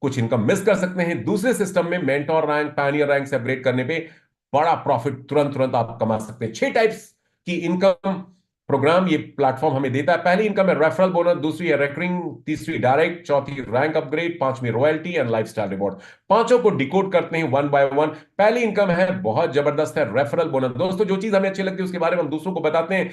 [SPEAKER 3] कुछ इनकम मिस कर सकते हैं। दूसरे सिस्टम में मेंटोर रैंक, पायनियर रैंक से अपग्रेड करने पे बड़ा प्रॉफिट तुरंत तुरंत आप कमा सकते हैं। 6 टाइप्स की इनकम प्रोग्राम ये प्लेटफॉर्म हमें देता है। पहली इनकम है रेफरल बोनस, दूसरी है रेकरिंग, तीसरी डायरेक्ट, चौथी रैंक अपग्रेड, पांचवी रॉयल्टी एंड लाइफस्टाइल रिवॉर्ड। पांचों को डिकोड करते हैं वन बाय वन। पहली इनकम है, बहुत जबरदस्त है, रेफरल बोनस। दोस्तों, जो चीज हमें अच्छी लगती है उसके बारे में हम दूसरों को बताते हैं।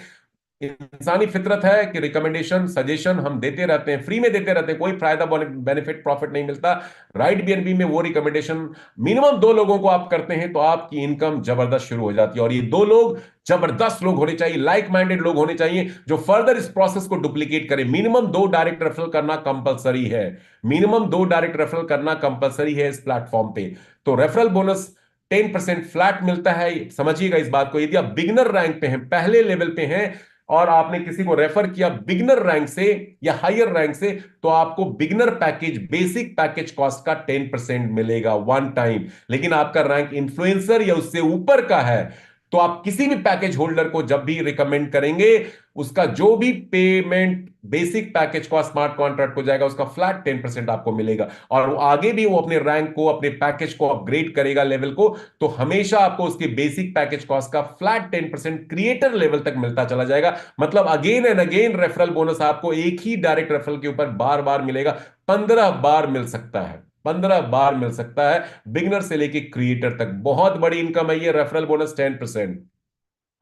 [SPEAKER 3] इंसानी फितरत है कि रिकमेंडेशन, सजेशन हम देते रहते हैं, फ्री में देते रहते हैं, कोई फायदा बेनिफिट प्रॉफिट नहीं मिलता। राइट बीएनबी में वो रिकमेंडेशन मिनिमम 2 लोगों को आप करते हैं तो आपकी इनकम जबरदस्त शुरू हो जाती है। और ये 2 लोग जबरदस्त लोग होने चाहिए, लाइक माइंडेड लोग होने चाहिए, जो फर्दर इस प्रोसेस को डुप्लीकेट करें। मिनिमम 2 डायरेक्ट रेफरल करना कंपलसरी है, मिनिमम 2 डायरेक्ट रेफरल करना कंपलसरी है इस प्लेटफॉर्म पे। तो रेफरल बोनस 10% फ्लैट मिलता है, समझिएगा इस बात को। यदि आप बिगनर रैंक पे हैं, पहले लेवल पे हैं, और आपने किसी को रेफर किया बिगनर रैंक से या हायर रैंक से, तो आपको beginner package, basic package cost का 10% मिलेगा वन टाइम। लेकिन आपका रैंक इन्फ्लुएंसर या उससे ऊपर का है, तो आप किसी भी पैकेज होल्डर को जब भी रिकमेंड करेंगे, उसका जो भी पेमेंट बेसिक पैकेज का स्मार्ट कॉन्ट्रैक्ट को जाएगा, उसका फ्लैट 10% आपको मिलेगा। और आगे भी वो अपने रैंक को, अपने पैकेज को अपग्रेड करेगा लेवल को, तो हमेशा आपको उसके बेसिक पैकेज कॉस्ट का फ्लैट 10% क्रिएटर लेवल तक मिलता चला जाएगा। मतलब again and again referral bonus आपको एक ही डायरेक्ट रेफरल के ऊपर बार बार मिलेगा। 15 बार मिल सकता है, 15 बार मिल सकता है, बिगनर से लेके क्रिएटर तक। बहुत बड़ी इनकम है ये रेफरल बोनस 10%।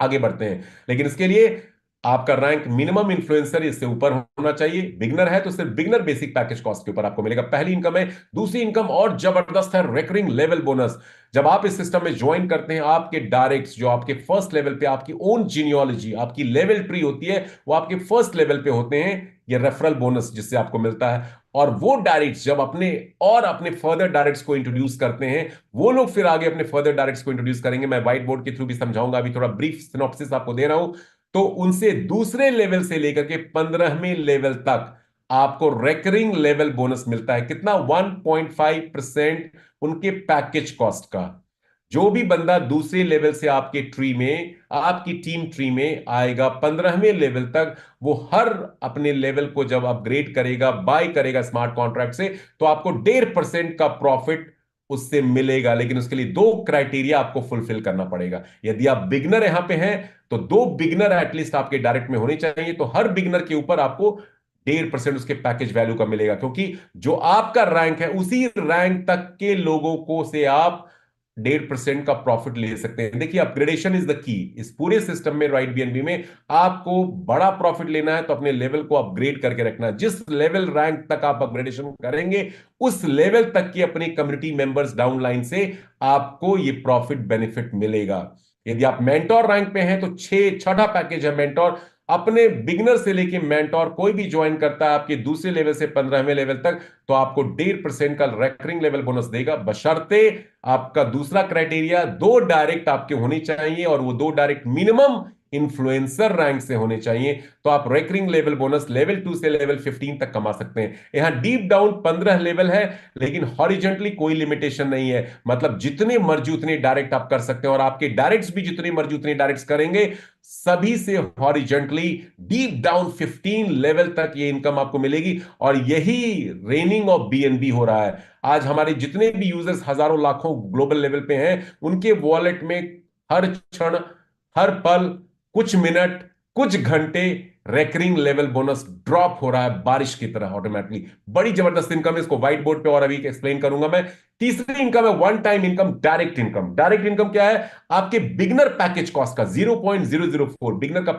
[SPEAKER 3] आगे बढ़ते हैं। लेकिन इसके लिए आपका रैंक मिनिमम इन्फ्लुएंसर इससे ऊपर होना चाहिए। बिगनर है तो सिर्फ बिगनर बेसिक पैकेज कॉस्ट के ऊपर आपको मिलेगा, पहली इनकम है। दूसरी इनकम और जबरदस्त है, रेकरिंग लेवल बोनस। जब आप इस सिस्टम में ज्वाइन करते हैं, आपके डायरेक्ट्स जो आपके फर्स्ट लेवल पे आपकी ओन जीनियोलॉजी, आपकी लेवल ट्री होती है, वो आपके फर्स्ट लेवल पे होते हैं। ये रेफरल बोनस जिससे आपको मिलता है, और वो डायरेक्ट्स जब अपने फर्दर डायरेक्ट्स को इंट्रोड्यूस करते हैं, वो लोग फिर आगे अपने फर्दर डायरेक्ट्स को इंट्रोड्यूस करेंगे। मैं व्हाइट बोर्ड के थ्रू भी समझाऊंगा, अभी थोड़ा ब्रीफ सिनॉप्सिस आपको दे रहा हूं। तो उनसे दूसरे लेवल से लेकर के 15वें लेवल तक आपको रेकरिंग लेवल बोनस मिलता है। कितना? 1.5% उनके पैकेज कॉस्ट का। जो भी बंदा दूसरे लेवल से आपके ट्री में, आपकी टीम ट्री में आएगा 15वें लेवल तक, वो हर अपने लेवल को जब अपग्रेड करेगा, बाय करेगा स्मार्ट कॉन्ट्रैक्ट से, तो आपको 1.5% का प्रॉफिट उससे मिलेगा। लेकिन उसके लिए दो क्राइटेरिया आपको फुलफिल करना पड़ेगा। यदि आप बिगनर यहां पे हैं तो दो बिगनर एटलीस्ट आपके डायरेक्ट में होने चाहिए, तो हर बिगनर के ऊपर आपको 1.5% उसके पैकेज वैल्यू का मिलेगा, क्योंकि जो आपका रैंक है उसी रैंक तक के लोगों को से आप 1.5% का प्रॉफिट ले सकते हैं। देखिए, अपग्रेडेशन इज द की। इस पूरे सिस्टम में, राइट बीएनबी में, आपको बड़ा प्रॉफिट लेना है तो अपने लेवल को अपग्रेड करके रखना है। जिस लेवल रैंक तक आप अपग्रेडेशन करेंगे, उस लेवल तक की अपनी कम्युनिटी मेंबर्स डाउनलाइन से आपको ये प्रॉफिट बेनिफिट मिलेगा। यदि आप मेंटोर रैंक पे हैं तो छठा पैकेज है मेंटोर। अपने बिगनर से लेके मेंटोर कोई भी ज्वाइन करता है आपके दूसरे लेवल से 15वें लेवल तक, तो आपको 1.5% का रेकरिंग लेवल बोनस देगा, बशर्ते आपका दूसरा क्राइटेरिया दो डायरेक्ट आपके होने चाहिए, और वो दो डायरेक्ट मिनिमम इन्फ्लुएंसर रैंक से होने चाहिए। तो आप रेकरिंग लेवल बोनस लेवल 2 से लेवल 15 तक कमा सकते हैं। यहां डीप डाउन 15 लेवल है, लेकिन हॉरिजेंटली कोई लिमिटेशन नहीं है। मतलब जितने मर्जी उतने डायरेक्ट आप कर सकते हैं, और आपके डायरेक्ट्स भी जितने मर्जी उतने डायरेक्ट्स करेंगे, सभी से हॉरिजेंटली डीप डाउन 15 लेवल तक ये इनकम आपको मिलेगी। और यही रेनिंग ऑफ बीएनबी हो रहा है। आज हमारे जितने भी यूजर्स हजारों लाखों ग्लोबल लेवल पे हैं, उनके वॉलेट में हर क्षण, हर पल, कुछ मिनट, कुछ घंटे रेकरिंग लेवल बोनस ड्रॉप हो रहा है बारिश की तरह ऑटोमेटिकली। बड़ी जबरदस्त इनकम है, इसको व्हाइट बोर्ड पे और अभी एक्सप्लेन करूंगा मैं। तीसरी इनकम है one time income, direct income. Direct income क्या है? आपके बिगनर पैकेज कॉस्ट का 0.004 बिगनर का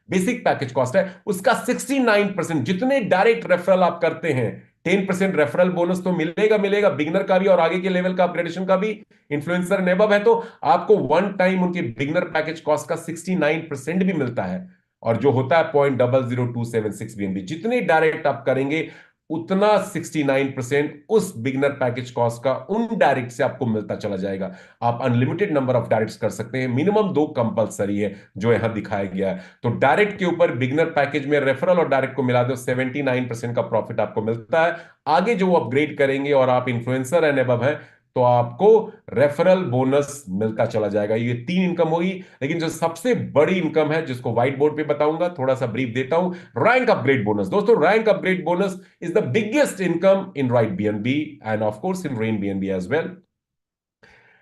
[SPEAKER 3] बेसिक पैकेज कॉस्ट है, उसका 69%। जितने डायरेक्ट रेफरल आप करते हैं, 10% रेफरल बोनस तो मिलेगा मिलेगा, बिगनर का भी और आगे के लेवल का अपग्रेडेशन का भी। इन्फ्लुएंसर नेबब है तो आपको वन टाइम उनके बिगनर पैकेज कॉस्ट का 69% भी मिलता है, और जो होता है 0.00276 बीएनबी। जितने डायरेक्ट आप करेंगे, उतना 69% उस बिगनर पैकेज कॉस्ट का उन डायरेक्ट से आपको मिलता चला जाएगा। आप अनलिमिटेड नंबर ऑफ डायरेक्ट्स कर सकते हैं, मिनिमम 2 कंपलसरी है जो यहां दिखाया गया है। तो डायरेक्ट के ऊपर बिगनर पैकेज में रेफरल और डायरेक्ट को मिला दो, 79% का प्रॉफिट आपको मिलता है। आगे जो अपग्रेड करेंगे और आप इन्फ्लुएंसर एंड अबव है, तो आपको रेफरल बोनस मिलता चला जाएगा। ये 3 इनकम होगी। लेकिन जो सबसे बड़ी इनकम है, जिसको व्हाइट बोर्ड पे बताऊंगा, थोड़ा सा ब्रीफ देता हूं, रैंक अपग्रेड बोनस। दोस्तों, rank upgrade bonus is the biggest income in Right BNB and of course in Rain BNB as well.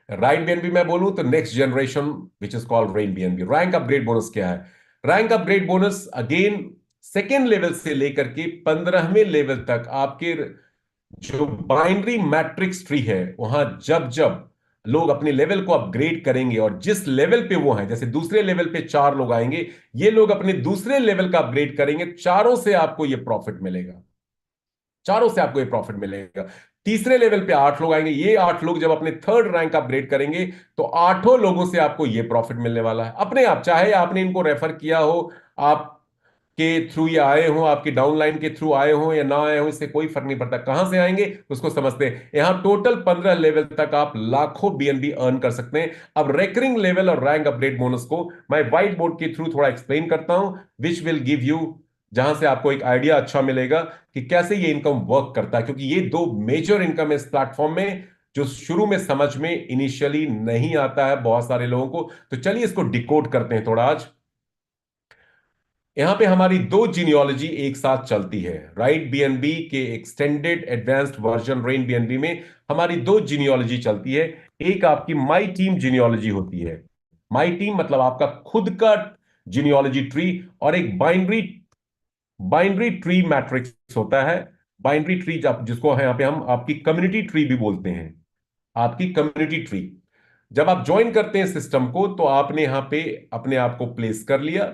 [SPEAKER 3] Right BNB मैं बोलूं तो next generation which is called Rain BNB. Rank upgrade bonus क्या है? Rank upgrade bonus again second level से लेकर के 15वें level तक आपके जो बाइनरी मैट्रिक्स ट्री है, वहां जब जब लोग अपने लेवल को अपग्रेड करेंगे, और जिस लेवल पे वो हैं, जैसे दूसरे लेवल पे 4 लोग आएंगे, ये लोग अपने दूसरे लेवल का अपग्रेड करेंगे, चारों से आपको ये प्रॉफिट मिलेगा। चारों से आपको ये प्रॉफिट मिलेगा। तीसरे लेवल पे 8 लोग आएंगे, ये 8 लोग जब अपने थर्ड रैंक अपग्रेड करेंगे, तो आठों लोगों से आपको ये प्रॉफिट मिलने वाला है अपने आप। चाहे आपने इनको रेफर किया हो, आप के थ्रू ये आए हो, आपकी डाउनलाइन के थ्रू आए हो या ना आए हो, इससे कोई फर्क नहीं पड़ता। कहां से आएंगे उसको समझते हैं। यहां टोटल 15 लेवल तक आप लाखों बीएनबी अर्न कर सकते हैं। अब रेकरिंग लेवल और रैंक अपडेट बोनस को मैं व्हाइट बोर्ड के थ्रू थोड़ा एक्सप्लेन करता हूं, विच विल गिव यू, जहां से आपको एक आइडिया अच्छा मिलेगा कि कैसे ये इनकम वर्क करता है। क्योंकि ये दो मेजर इनकम है इस प्लेटफॉर्म में, जो शुरू में समझ में इनिशियली नहीं आता है बहुत सारे लोगों को। तो चलिए इसको डिकोड करते हैं थोड़ा आज। यहां पे हमारी दो जीनियोलॉजी एक साथ चलती है। राइट बीएनबी के extended advanced version rain BNB में हमारी दो जीनियोलॉजी चलती है। एक आपकी माई टीम जीनियोलॉजी होती है। माई टीम मतलब आपका खुद का जीनियोलॉजी ट्री, और एक बाइनरी बाइनरी ट्री मैट्रिक्स होता है। बाइनरी ट्री जिसको यहां पे हम आपकी कम्युनिटी ट्री भी बोलते हैं, आपकी कम्युनिटी ट्री। जब आप ज्वाइन करते हैं सिस्टम को तो आपने यहां पे अपने आप को प्लेस कर लिया,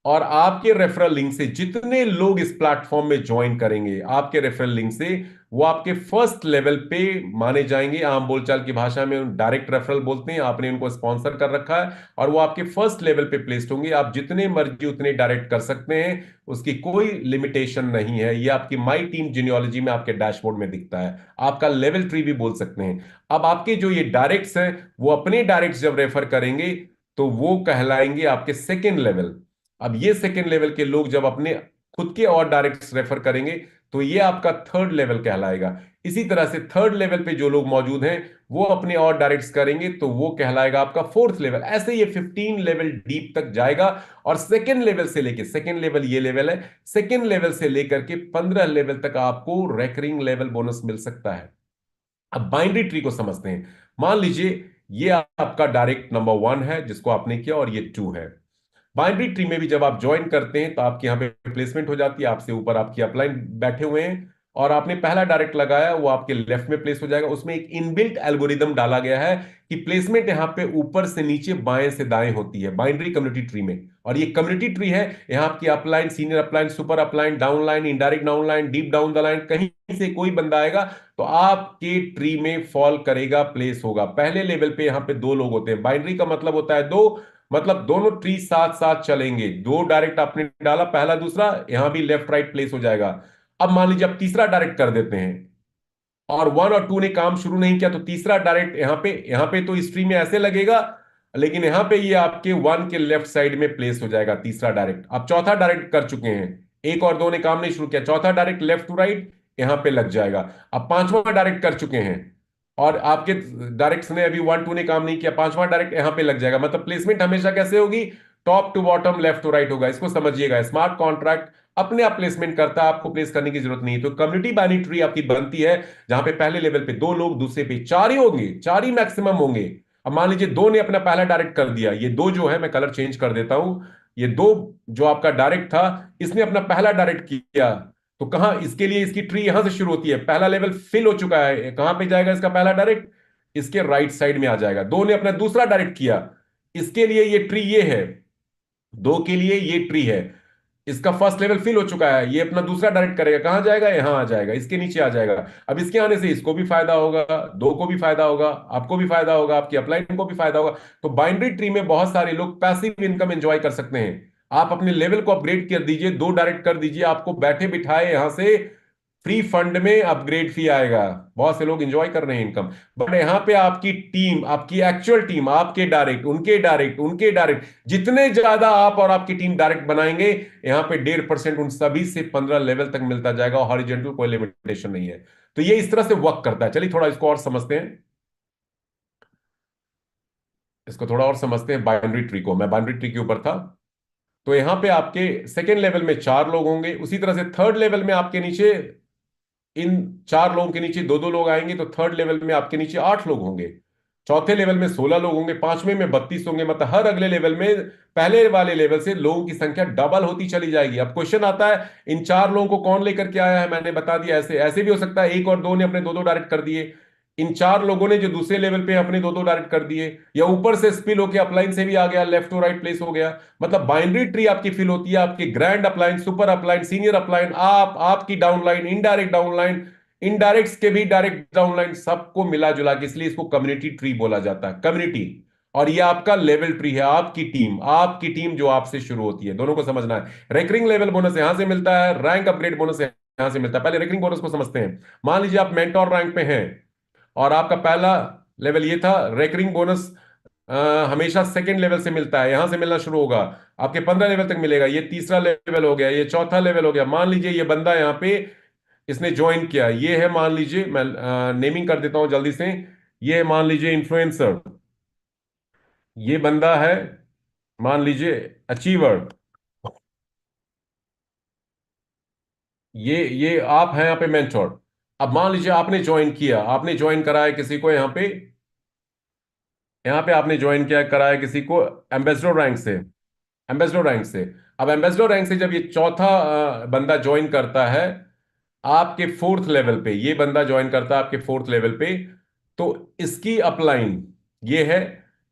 [SPEAKER 3] और आपके रेफरल लिंक से जितने लोग इस प्लेटफॉर्म में ज्वाइन करेंगे आपके रेफरल लिंक से, वो आपके फर्स्ट लेवल पे माने जाएंगे। आम बोलचाल की भाषा में डायरेक्ट रेफरल बोलते हैं। आपने उनको स्पॉन्सर कर रखा है और वो आपके फर्स्ट लेवल पे प्लेस्ड होंगे। आप जितने मर्जी उतने डायरेक्ट कर सकते हैं, उसकी कोई लिमिटेशन नहीं है। ये आपकी माई टीम जिनियोलॉजी में आपके डैशबोर्ड में दिखता है, आपका लेवल ट्री भी बोल सकते हैं। अब आपके जो ये डायरेक्ट्स हैं वो अपने डायरेक्ट्स जब रेफर करेंगे तो वो कहलाएंगे आपके सेकेंड लेवल। अब ये सेकेंड लेवल के लोग जब अपने खुद के और डायरेक्ट्स रेफर करेंगे तो ये आपका थर्ड लेवल कहलाएगा। इसी तरह से थर्ड लेवल पे जो लोग मौजूद हैं वो अपने और डायरेक्ट्स करेंगे तो वो कहलाएगा आपका फोर्थ लेवल। ऐसे ये 15 लेवल डीप तक जाएगा। और सेकेंड लेवल से लेकर, सेकेंड लेवल ये लेवल है, सेकेंड लेवल से लेकर के 15 लेवल तक आपको रेकरिंग लेवल बोनस मिल सकता है। अब बाइनरी ट्री को समझते हैं। मान लीजिए ये आपका डायरेक्ट नंबर 1 है जिसको आपने किया, और ये 2 है। बाइनरी ट्री में भी जब आप ज्वाइन करते हैं तो आपके यहाँ पे प्लेसमेंट हो जाती है। आपसे ऊपर आपकी अपलाइन बैठे हुए हैं और आपने पहला डायरेक्ट लगाया, वो आपके लेफ्ट में प्लेस हो जाएगा। उसमें एक इनबिल्ट एल्गोरिदम डाला गया है कि प्लेसमेंट यहाँ पे ऊपर से नीचे, बाएं से दाएं होती है बाइनरी कम्युनिटी ट्री में। और ये कम्युनिटी ट्री है, यहाँ आपकी upline, senior upline, super upline, down line, indirect down line, deep down the line, कहीं से कोई बंदा आएगा तो आपके ट्री में फॉल करेगा, प्लेस होगा। पहले लेवल पे यहाँ पे 2 लोग होते हैं। बाइनरी का मतलब होता है 2, मतलब दोनों ट्री साथ साथ चलेंगे। 2 डायरेक्ट आपने डाला, पहला दूसरा, यहां भी लेफ्ट राइट प्लेस हो जाएगा। अब मान लीजिए आप तीसरा डायरेक्ट कर देते हैं और 1 और 2 ने काम शुरू नहीं किया तो तीसरा डायरेक्ट यहां पे तो इस ट्री में ऐसे लगेगा, लेकिन यहां पे ये आपके 1 के लेफ्ट साइड में प्लेस हो जाएगा तीसरा डायरेक्ट। आप चौथा डायरेक्ट कर चुके हैं, 1 और 2 ने काम नहीं शुरू किया, चौथा डायरेक्ट लेफ्ट टू राइट यहां पे लग जाएगा। अब पांचवा डायरेक्ट कर चुके हैं और आपके डायरेक्ट्स ने अभी 1 2 ने काम नहीं किया, पांचवा डायरेक्ट यहां पे लग जाएगा। मतलब प्लेसमेंट हमेशा कैसे होगी? Top to bottom, left to right होगा। इसको समझिएगा, स्मार्ट कॉन्ट्रैक्ट अपने आप प्लेसमेंट करता है, आपको प्लेस करने की जरूरत नहीं है। तो कम्युनिटी बाइनरी ट्री आपकी बनती है जहां पे पहले लेवल पे 2 लोग, दूसरे पे 4 ही होंगे, 4 ही मैक्सिमम होंगे। अब मान लीजिए 2 ने अपना पहला डायरेक्ट कर दिया, ये 2 जो है, मैं कलर चेंज कर देता हूं, ये 2 जो आपका डायरेक्ट था, इसने अपना पहला डायरेक्ट किया तो कहां, इसके लिए इसकी ट्री यहां से शुरू होती है। पहला लेवल फिल हो चुका है, कहां पे जाएगा इसका पहला डायरेक्ट? इसके राइट साइड में आ जाएगा। 2 ने अपना दूसरा डायरेक्ट किया, इसके लिए ये ट्री ये है, 2 के लिए ये ट्री है। इसका फर्स्ट लेवल फिल हो चुका है, ये अपना दूसरा डायरेक्ट करेगा, कहां जाएगा? यहां आ जाएगा, इसके नीचे आ जाएगा। अब इसके आने से इसको भी फायदा होगा, 2 को भी फायदा होगा, आपको भी फायदा होगा, आपकी अपलाइन को भी फायदा होगा। तो बाइनरी ट्री में बहुत सारे लोग पैसिव इनकम एंजॉय कर सकते हैं। आप अपने लेवल को अपग्रेड कर दीजिए, 2 डायरेक्ट कर दीजिए, आपको बैठे बिठाए यहां से फ्री फंड में अपग्रेड फी आएगा। बहुत से लोग एंजॉय कर रहे हैं इनकम। बट यहां पे आपकी टीम, आपकी एक्चुअल टीम, आपके डायरेक्ट, उनके डायरेक्ट, उनके डायरेक्ट, जितने ज्यादा आप और आपकी टीम डायरेक्ट बनाएंगे, यहां पे 1.5% उन सभी से 15 लेवल तक मिलता जाएगा। और हॉरिजॉन्टल कोई लिमिटेशन नहीं है। तो ये इस तरह से वर्क करता है। चलिए थोड़ा इसको और समझते हैं, इसको थोड़ा और समझते हैं बाइनरी ट्री को। मैं बाइनरी ट्री के ऊपर था। तो यहां पे आपके सेकेंड लेवल में 4 लोग होंगे, उसी तरह से थर्ड लेवल में आपके नीचे, इन 4 लोगों के नीचे 2 2 लोग आएंगे तो थर्ड लेवल में आपके नीचे 8 लोग होंगे, चौथे लेवल में 16 लोग होंगे, पांचवें में 32 होंगे। मतलब हर अगले लेवल में पहले वाले लेवल से लोगों की संख्या डबल होती चली जाएगी। अब क्वेश्चन आता है, इन 4 लोगों को कौन लेकर के आया है? मैंने बता दिया, ऐसे ऐसे भी हो सकता है 1 और 2 ने अपने 2 2 डायरेक्ट कर दिए, इन 4 लोगों ने जो दूसरे लेवल पे अपने 2 2 डायरेक्ट कर दिए, या ऊपर से स्पिल होकर अपलाइन से भी आ गया, लेफ्ट टू राइट प्लेस हो गया। मतलब बाइनरी ट्री आपकी फिल होती है, आपकी grand upline, super upline, senior upline, आपकी डाउनलाइन, इनडायरेक्ट डाउनलाइन, इनडायरेक्ट के भी डायरेक्ट डाउनलाइन, सबको मिला जुला के, इसलिए इसको कम्युनिटी ट्री बोला जाता है, कम्युनिटी। और ये आपका लेवल ट्री है, आपकी टीम जो आपसे शुरू होती है। दोनों को समझना है। रेकरिंग लेवल बोनस यहां से मिलता है, रैंक अपग्रेड बोनस यहां से मिलता है। पहले रेकरिंग बोनस को समझते हैं। मान लीजिए आप मेंटोर रैंक पे हैं और आपका पहला लेवल ये था, रेकरिंग बोनस हमेशा सेकेंड लेवल से मिलता है, यहां से मिलना शुरू होगा, आपके 15 लेवल तक मिलेगा। ये तीसरा लेवल हो गया, ये चौथा लेवल हो गया। मान लीजिए ये बंदा यहाँ पे इसने ज्वाइन किया, ये है, मान लीजिए मैं नेमिंग कर देता हूं जल्दी से, ये है मान लीजिए इन्फ्लुएंसर, ये बंदा है मान लीजिए अचीवर, ये आप हैं यहाँ पे मेंटोर। अब मान लीजिए आपने ज्वाइन किया, आपने ज्वाइन कराया किसी को यहाँ पे आपने ज्वाइन किया, कराया किसी को एम्बेसडर रैंक से, एम्बेसडर रैंक से। अब एम्बेसडर रैंक से जब ये चौथा बंदा ज्वाइन करता है आपके फोर्थ लेवल पे, ये बंदा ज्वाइन करता है आपके फोर्थ लेवल पे, तो इसकी अपलाइन, ये है,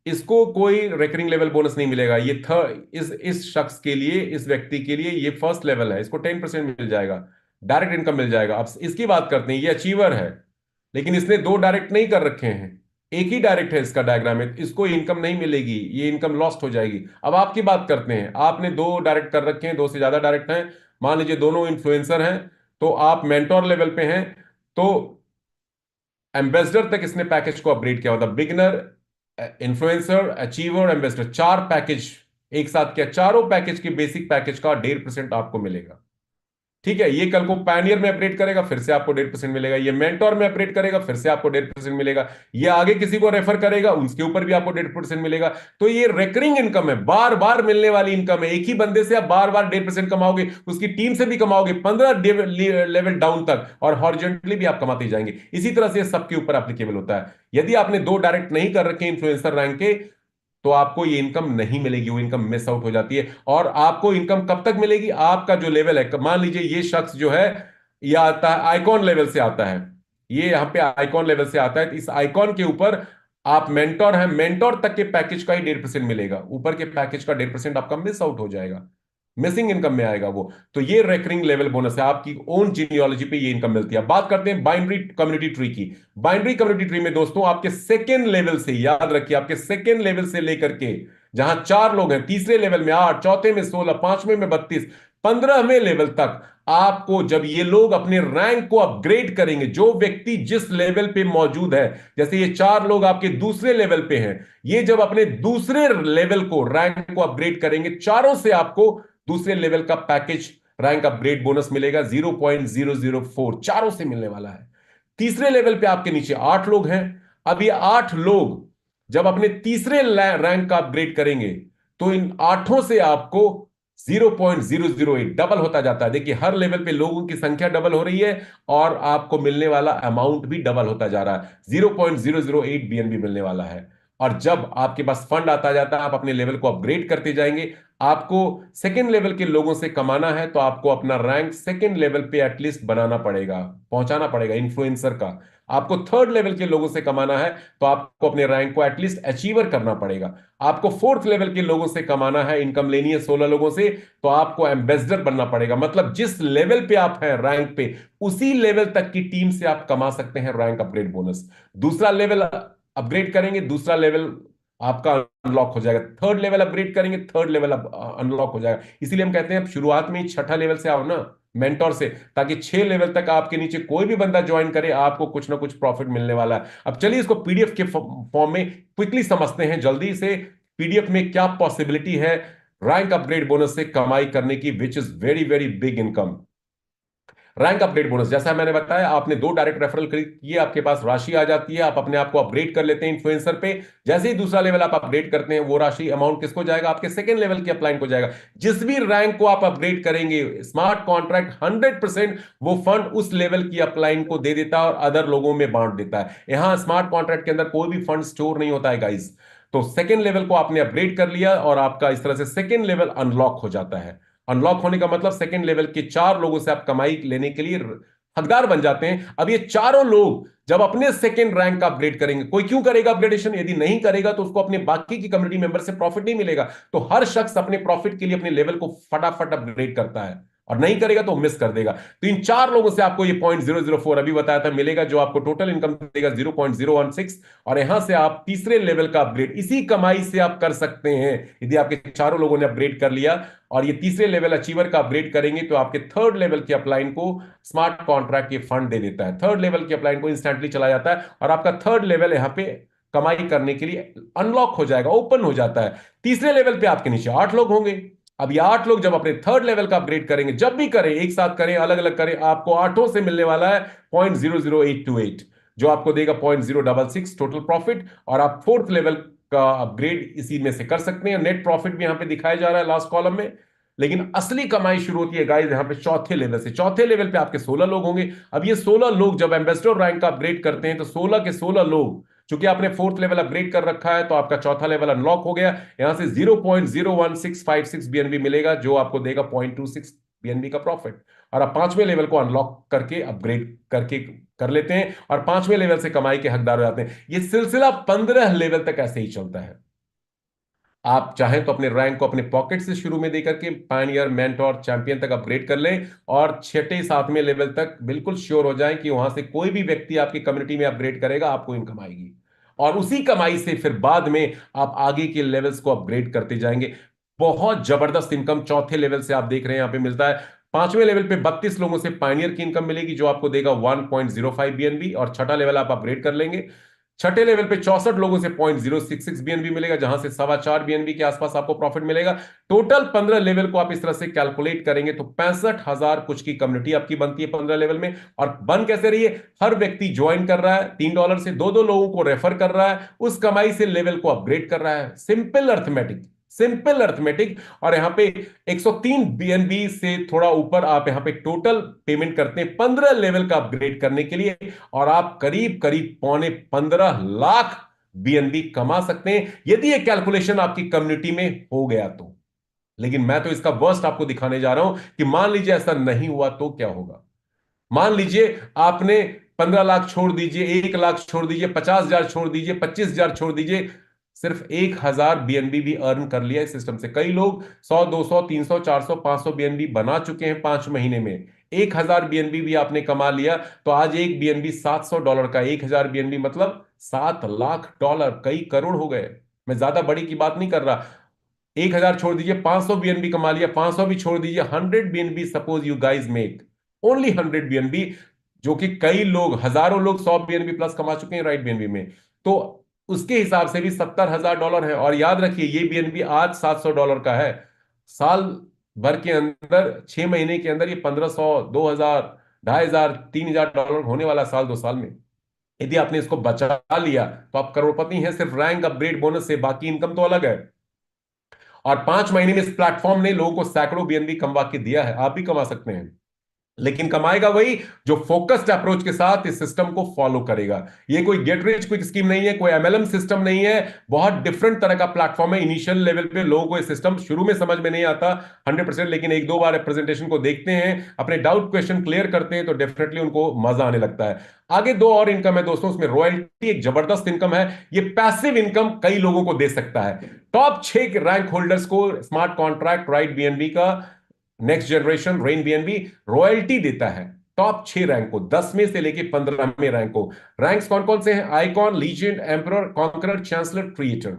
[SPEAKER 3] इसको कोई रेकरिंग लेवल बोनस नहीं मिलेगा। ये थर्ड, इस शख्स के लिए, इस व्यक्ति के लिए ये फर्स्ट लेवल है, इसको 10% मिल जाएगा, डायरेक्ट इनकम मिल जाएगा। अब इसकी बात करते हैं, ये अचीवर है, लेकिन इसने दो डायरेक्ट नहीं कर रखे हैं, एक ही डायरेक्ट है इसका डायग्राम है, इसको इनकम नहीं मिलेगी, ये इनकम लॉस्ट हो जाएगी। अब आपकी बात करते हैं, आपने दो डायरेक्ट कर रखे हैं, दो से ज्यादा डायरेक्ट हैं, मान लीजिए दोनों इन्फ्लुएंसर हैं, तो आप मेंटोर लेवल पे हैं, तो एम्बेसडर तक इसने पैकेज को अपग्रेड किया, मतलब बिगिनर, इन्फ्लुएंसर, अचीवर, एम्बेसडर, चार पैकेज एक साथ किया, चारों पैकेज के बेसिक पैकेज का 1.5% आपको मिलेगा। ठीक है, ये कल को पायनियर में अपडेट करेगा, फिर से आपको 1.5% मिलेगा, ये मेंटोर में अपडेट करेगा, फिर से आपको 1.5% मिलेगा, ये आगे किसी को रेफर करेगा, उसके ऊपर भी आपको 1.5% मिलेगा। तो ये रेकरिंग इनकम है, बार बार मिलने वाली इनकम है। एक ही बंदे से आप बार बार 1.5% कमाओगे, उसकी टीम से भी कमाओगे 15 लेवल डाउन तक, और हॉरिजॉन्टली भी आप कमाते जाएंगे। इसी तरह से सबके ऊपर एप्लीकेबल होता है। यदि आपने दो डायरेक्ट नहीं कर रखे इन्फ्लुएंसर रैंक के, तो आपको ये इनकम नहीं मिलेगी, वो इनकम मिस आउट हो जाती है। और आपको इनकम कब तक मिलेगी? आपका जो लेवल है, मान लीजिए ये शख्स जो है, ये आता है आइकॉन लेवल से आता है, ये यहां पे आइकॉन लेवल से आता है, तो इस आइकॉन के ऊपर आप मेंटोर हैं, मेंटोर तक के पैकेज का ही 1.5% मिलेगा, ऊपर के पैकेज का 1.5% आपका मिस आउट हो जाएगा, मिसिंग इनकम में आएगा वो। तो ये रेकरिंग लेवल बोनस है, आपकी ओन जीनियोलॉजी पे ये इनकम मिलती है। बात करते हैं बाइनरी कम्युनिटी ट्री की। बाइनरी कम्युनिटी ट्री में दोस्तों, आपके सेकेंड लेवल से, याद रखिए, आपके सेकेंड लेवल से लेकर के, जहां चार लोग हैं, तीसरे लेवल में 8, चौथे में 16, पांचवें में 32, 15वें लेवल तक आपको, जब ये लोग अपने रैंक को अपग्रेड करेंगे, जो व्यक्ति जिस लेवल पे मौजूद है, जैसे ये चार लोग आपके दूसरे लेवल पे हैं, ये जब अपने दूसरे लेवल को, रैंक को अपग्रेड करेंगे, चारों से आपको दूसरे लेवल का पैकेज रैंक अपग्रेड बोनस मिलेगा 0.004, चारों से मिलने वाला है। तीसरे लेवल पे आपके नीचे 8 लोग हैं, अब ये 8 लोग जब अपने तीसरे रैंक का अपग्रेड करेंगे, तो इन आठों से आपको 0.008 डबल होता जाता है। देखिए, हर लेवल पे लोगों की संख्या डबल हो रही है, और आपको मिलने वाला अमाउंट भी डबल होता जा रहा है, 0.008 बीएनबी मिलने वाला है। और जब आपके पास फंड आता जाता है, आप अपने लेवल को अपग्रेड करते जाएंगे। आपको सेकेंड लेवल के लोगों से कमाना है, तो आपको अपना रैंक सेकेंड लेवल पे एटलीस्ट बनाना पड़ेगा, पहुंचाना पड़ेगा इन्फ्लुएंसर का। आपको थर्ड लेवल के लोगों से कमाना है, तो आपको अपने रैंक को एटलीस्ट अचीवर करना पड़ेगा। आपको फोर्थ लेवल के लोगों से कमाना है, इनकम लेनी है 16 लोगों से, तो आपको एम्बेसडर बनना पड़ेगा। मतलब जिस लेवल पे आप हैं रैंक पे, उसी लेवल तक की टीम से आप कमा सकते हैं रैंक अपग्रेड बोनस। दूसरा लेवल अपग्रेड करेंगे, दूसरा लेवल आपका अनलॉक हो जाएगा, थर्ड लेवल अपग्रेड करेंगे, थर्ड लेवल अनलॉक हो जाएगा। इसीलिए हम कहते हैं शुरुआत में ही छठा लेवल से आओ ना, मेंटोर से, ताकि 6 लेवल तक आपके नीचे कोई भी बंदा ज्वाइन करे, आपको कुछ ना कुछ प्रॉफिट मिलने वाला है। अब चलिए इसको पीडीएफ के फॉर्म में क्विकली समझते हैं जल्दी से, पीडीएफ में क्या पॉसिबिलिटी है रैंक अपग्रेड बोनस से कमाई करने की, which is very very big income. Rank upgrade bonus, जैसा मैंने बताया, आपने दो डायरेक्ट रेफरल किए, आपके पास राशि आ जाती है, आप अपने आप को अपग्रेड कर लेते हैं इन्फ्लुएंसर पे। जैसे ही दूसरा लेवल आप अपग्रेड करते हैं, वो राशि अमाउंट किसको जाएगा? आपके सेकंड लेवल के अपलाइन को जाएगा। जिस भी रैंक को आप अपग्रेड करेंगे, स्मार्ट कॉन्ट्रैक्ट 100% वो फंड उस लेवल की अपलाइन को दे देता है और अदर लोगों में बांट देता है। यहां स्मार्ट कॉन्ट्रैक्ट के अंदर कोई भी फंड स्टोर नहीं होता है गाइस। तो सेकेंड लेवल को आपने अपग्रेड कर लिया, और आपका इस तरह से सेकेंड लेवल अनलॉक हो जाता है। अनलॉक होने का मतलब सेकेंड लेवल के 4 लोगों से आप कमाई लेने के लिए हकदार बन जाते हैं। अब ये चारों लोग जब अपने सेकेंड रैंक का अपग्रेड करेंगे, कोई क्यों करेगा अपग्रेडेशन? यदि नहीं करेगा तो उसको अपने बाकी की कम्युनिटी मेंबर से प्रॉफिट नहीं मिलेगा। तो हर शख्स अपने प्रॉफिट के लिए अपने लेवल को फटाफट अपग्रेड करता है, और नहीं करेगा तो मिस कर देगा। तो इन 4 लोगों से आपको ये 0.004 अभी बताया था मिलेगा, जो आपको टोटल इनकम देगा 0.016। और यहां से आप तीसरे लेवल का अपग्रेड इसी कमाई से आप कर सकते हैं, यदि आपके चारों लोगों ने अपग्रेड कर लिया। और ये तीसरे लेवल अचीवर का अपग्रेड करेंगे, तो आपके थर्ड लेवल के अपलाइन को स्मार्ट कॉन्ट्रैक्ट ये फंड दे देता है, थर्ड लेवल के अपलाइन को इंस्टेंटली चला जाता है, और आपका थर्ड लेवल यहां पे कमाई करने के लिए अनलॉक हो जाएगा, ओपन हो जाता है। तीसरे लेवल पे आपके नीचे 8 लोग होंगे। अब ये 8 लोग जब अपने थर्ड लेवल का अपग्रेड करेंगे, जब भी करें, एक साथ करें, अलग अलग करें, आपको 8 से मिलने वाला है 0.00828, जो आपको देगा 0.066 टोटल प्रॉफिट। और आप फोर्थ लेवल का अपग्रेड इसी में से कर सकते हैं। नेट प्रॉफिट भी यहां पे दिखाया जा रहा है लास्ट कॉलम में। लेकिन असली कमाई शुरू होती है गाइस यहां पे चौथे लेवल से। चौथे लेवल पे आपके 16 लोग होंगे। अब ये 16 लोग जब एम्बेसडर रैंक का अपग्रेड करते हैं, तो 16 के 16 लोग, चूंकि आपने फोर्थ लेवल अपग्रेड कर रखा है, तो आपका चौथा लेवल अनलॉक हो गया। यहां से 0.01656 बीएनबी मिलेगा, जो आपको देगा 0.26 बीएनबी का प्रॉफिट, और आप पांचवें लेवल को अनलॉक करके अपग्रेड करके कर लेते हैं और पांचवें लेवल से कमाई के हकदार हो जाते हैं। ये सिलसिला 15 लेवल तक ऐसे ही चलता है। आप चाहें तो अपने रैंक को अपने पॉकेट से शुरू में देकर के पायनियर, मेंटोर, चैंपियन तक अपग्रेड कर लें और छठे सातवें लेवल तक बिल्कुल श्योर हो जाएं कि वहां से कोई भी व्यक्ति आपकी कम्युनिटी में अपग्रेड करेगा, आपको इनकम आएगी और उसी कमाई से फिर बाद में आप आगे के लेवल्स को अपग्रेड करते जाएंगे। बहुत जबरदस्त इनकम चौथे लेवल से आप देख रहे हैं यहां पे मिलता है। पांचवें लेवल पे 32 लोगों से पायनियर की इनकम मिलेगी जो आपको देगा 1.05 बीएनबी, और छठा लेवल आप अपग्रेड कर लेंगे। छठे लेवल पे 64 लोगों से 0.066 बीएनबी मिलेगा जहां से 4.25 बीएनबी के आसपास आपको प्रॉफिट मिलेगा। टोटल 15 लेवल को आप इस तरह से कैलकुलेट करेंगे तो 65,000 कुछ की कम्युनिटी आपकी बनती है 15 लेवल में। और बन कैसे रही है? हर व्यक्ति ज्वाइन कर रहा है, $3 से दो लोगों को रेफर कर रहा है, उस कमाई से लेवल को अपग्रेड कर रहा है। Simple arithmetic, simple arithmetic. और यहां पे 103 बीएनबी से थोड़ा ऊपर आप यहां पे टोटल पेमेंट करते हैं 15 लेवल का अपग्रेड करने के लिए, और आप करीब करीब 15.25 लाख बीएनबी कमा सकते हैं यदि ये कैलकुलेशन आपकी कम्युनिटी में हो गया तो। लेकिन मैं तो इसका वर्स्ट आपको दिखाने जा रहा हूं कि मान लीजिए ऐसा नहीं हुआ तो क्या होगा। मान लीजिए आपने 15 लाख छोड़ दीजिए, 1 लाख छोड़ दीजिए, 50,000 छोड़ दीजिए, 25,000 छोड़ दीजिए, सिर्फ 1,000 बीएनबी भी अर्न कर लिया इस सिस्टम से। कई लोग 100, 200, 300, 400, 500 बीएनबी बना चुके हैं 5 महीने में। 1,000 बीएनबी भी आपने कमा लिया तो आज एक बीएनबी $700 का, 1,000 बीएनबी मतलब $7 लाख, कई करोड़ हो गए। मैं ज्यादा बड़ी की बात नहीं कर रहा। 1,000 छोड़ दीजिए, 500 बीएनबी कमा लिया, 500 भी छोड़ दीजिए, 100 BNB suppose you guys make only 100 BNB, जो कि कई लोग, हजारों लोग 100 बीएनबी प्लस कमा चुके हैं राइट बीएनबी में, तो उसके हिसाब से भी $70,000 है। और याद रखिए ये बीएनबी आज $700 का है, साल भर के अंदर 6 महीने के अंदर ये 1,500, 2,000, 2,500, $3,000 होने वाला साल 2 साल में। यदि आपने इसको बचा लिया तो आप करोड़पति हैं सिर्फ रैंक अपग्रेड बोनस से, बाकी इनकम तो अलग है। और 5 महीने में इस प्लेटफॉर्म ने लोगों को सैकड़ों बीएनबी कमा के दिया है, आप भी कमा सकते हैं। लेकिन कमाएगा वही जो फोकस्ड अप्रोच के साथ इस सिस्टम को फॉलो करेगा। ये कोई गेट रिच क्विक स्कीम नहीं है, कोई एमएलएम सिस्टम नहीं है, बहुत डिफरेंट तरह का प्लेटफॉर्म है। इनिशियल लेवल पे लोगों को ये सिस्टम शुरू में समझ में नहीं आता 100%, लेकिन 1-2 बार प्रेजेंटेशन को देखते हैं, अपने डाउट क्वेश्चन क्लियर करते हैं तो डेफिनेटली उनको मजा आने लगता है। आगे 2 और इनकम है दोस्तों, उसमें रॉयल्टी एक जबरदस्त इनकम है। ये पैसिव इनकम कई लोगों को दे सकता है। टॉप 6 रैंक होल्डर्स को स्मार्ट कॉन्ट्रैक्ट राइट बीएनबी का next generation rain BNB royalty देता है। टॉप 6 रैंक को, 10 में से लेके 15वें रैंक को। रैंक्स कौन कौन से हैं? Icon, legend, emperor, conqueror, chancellor, creator.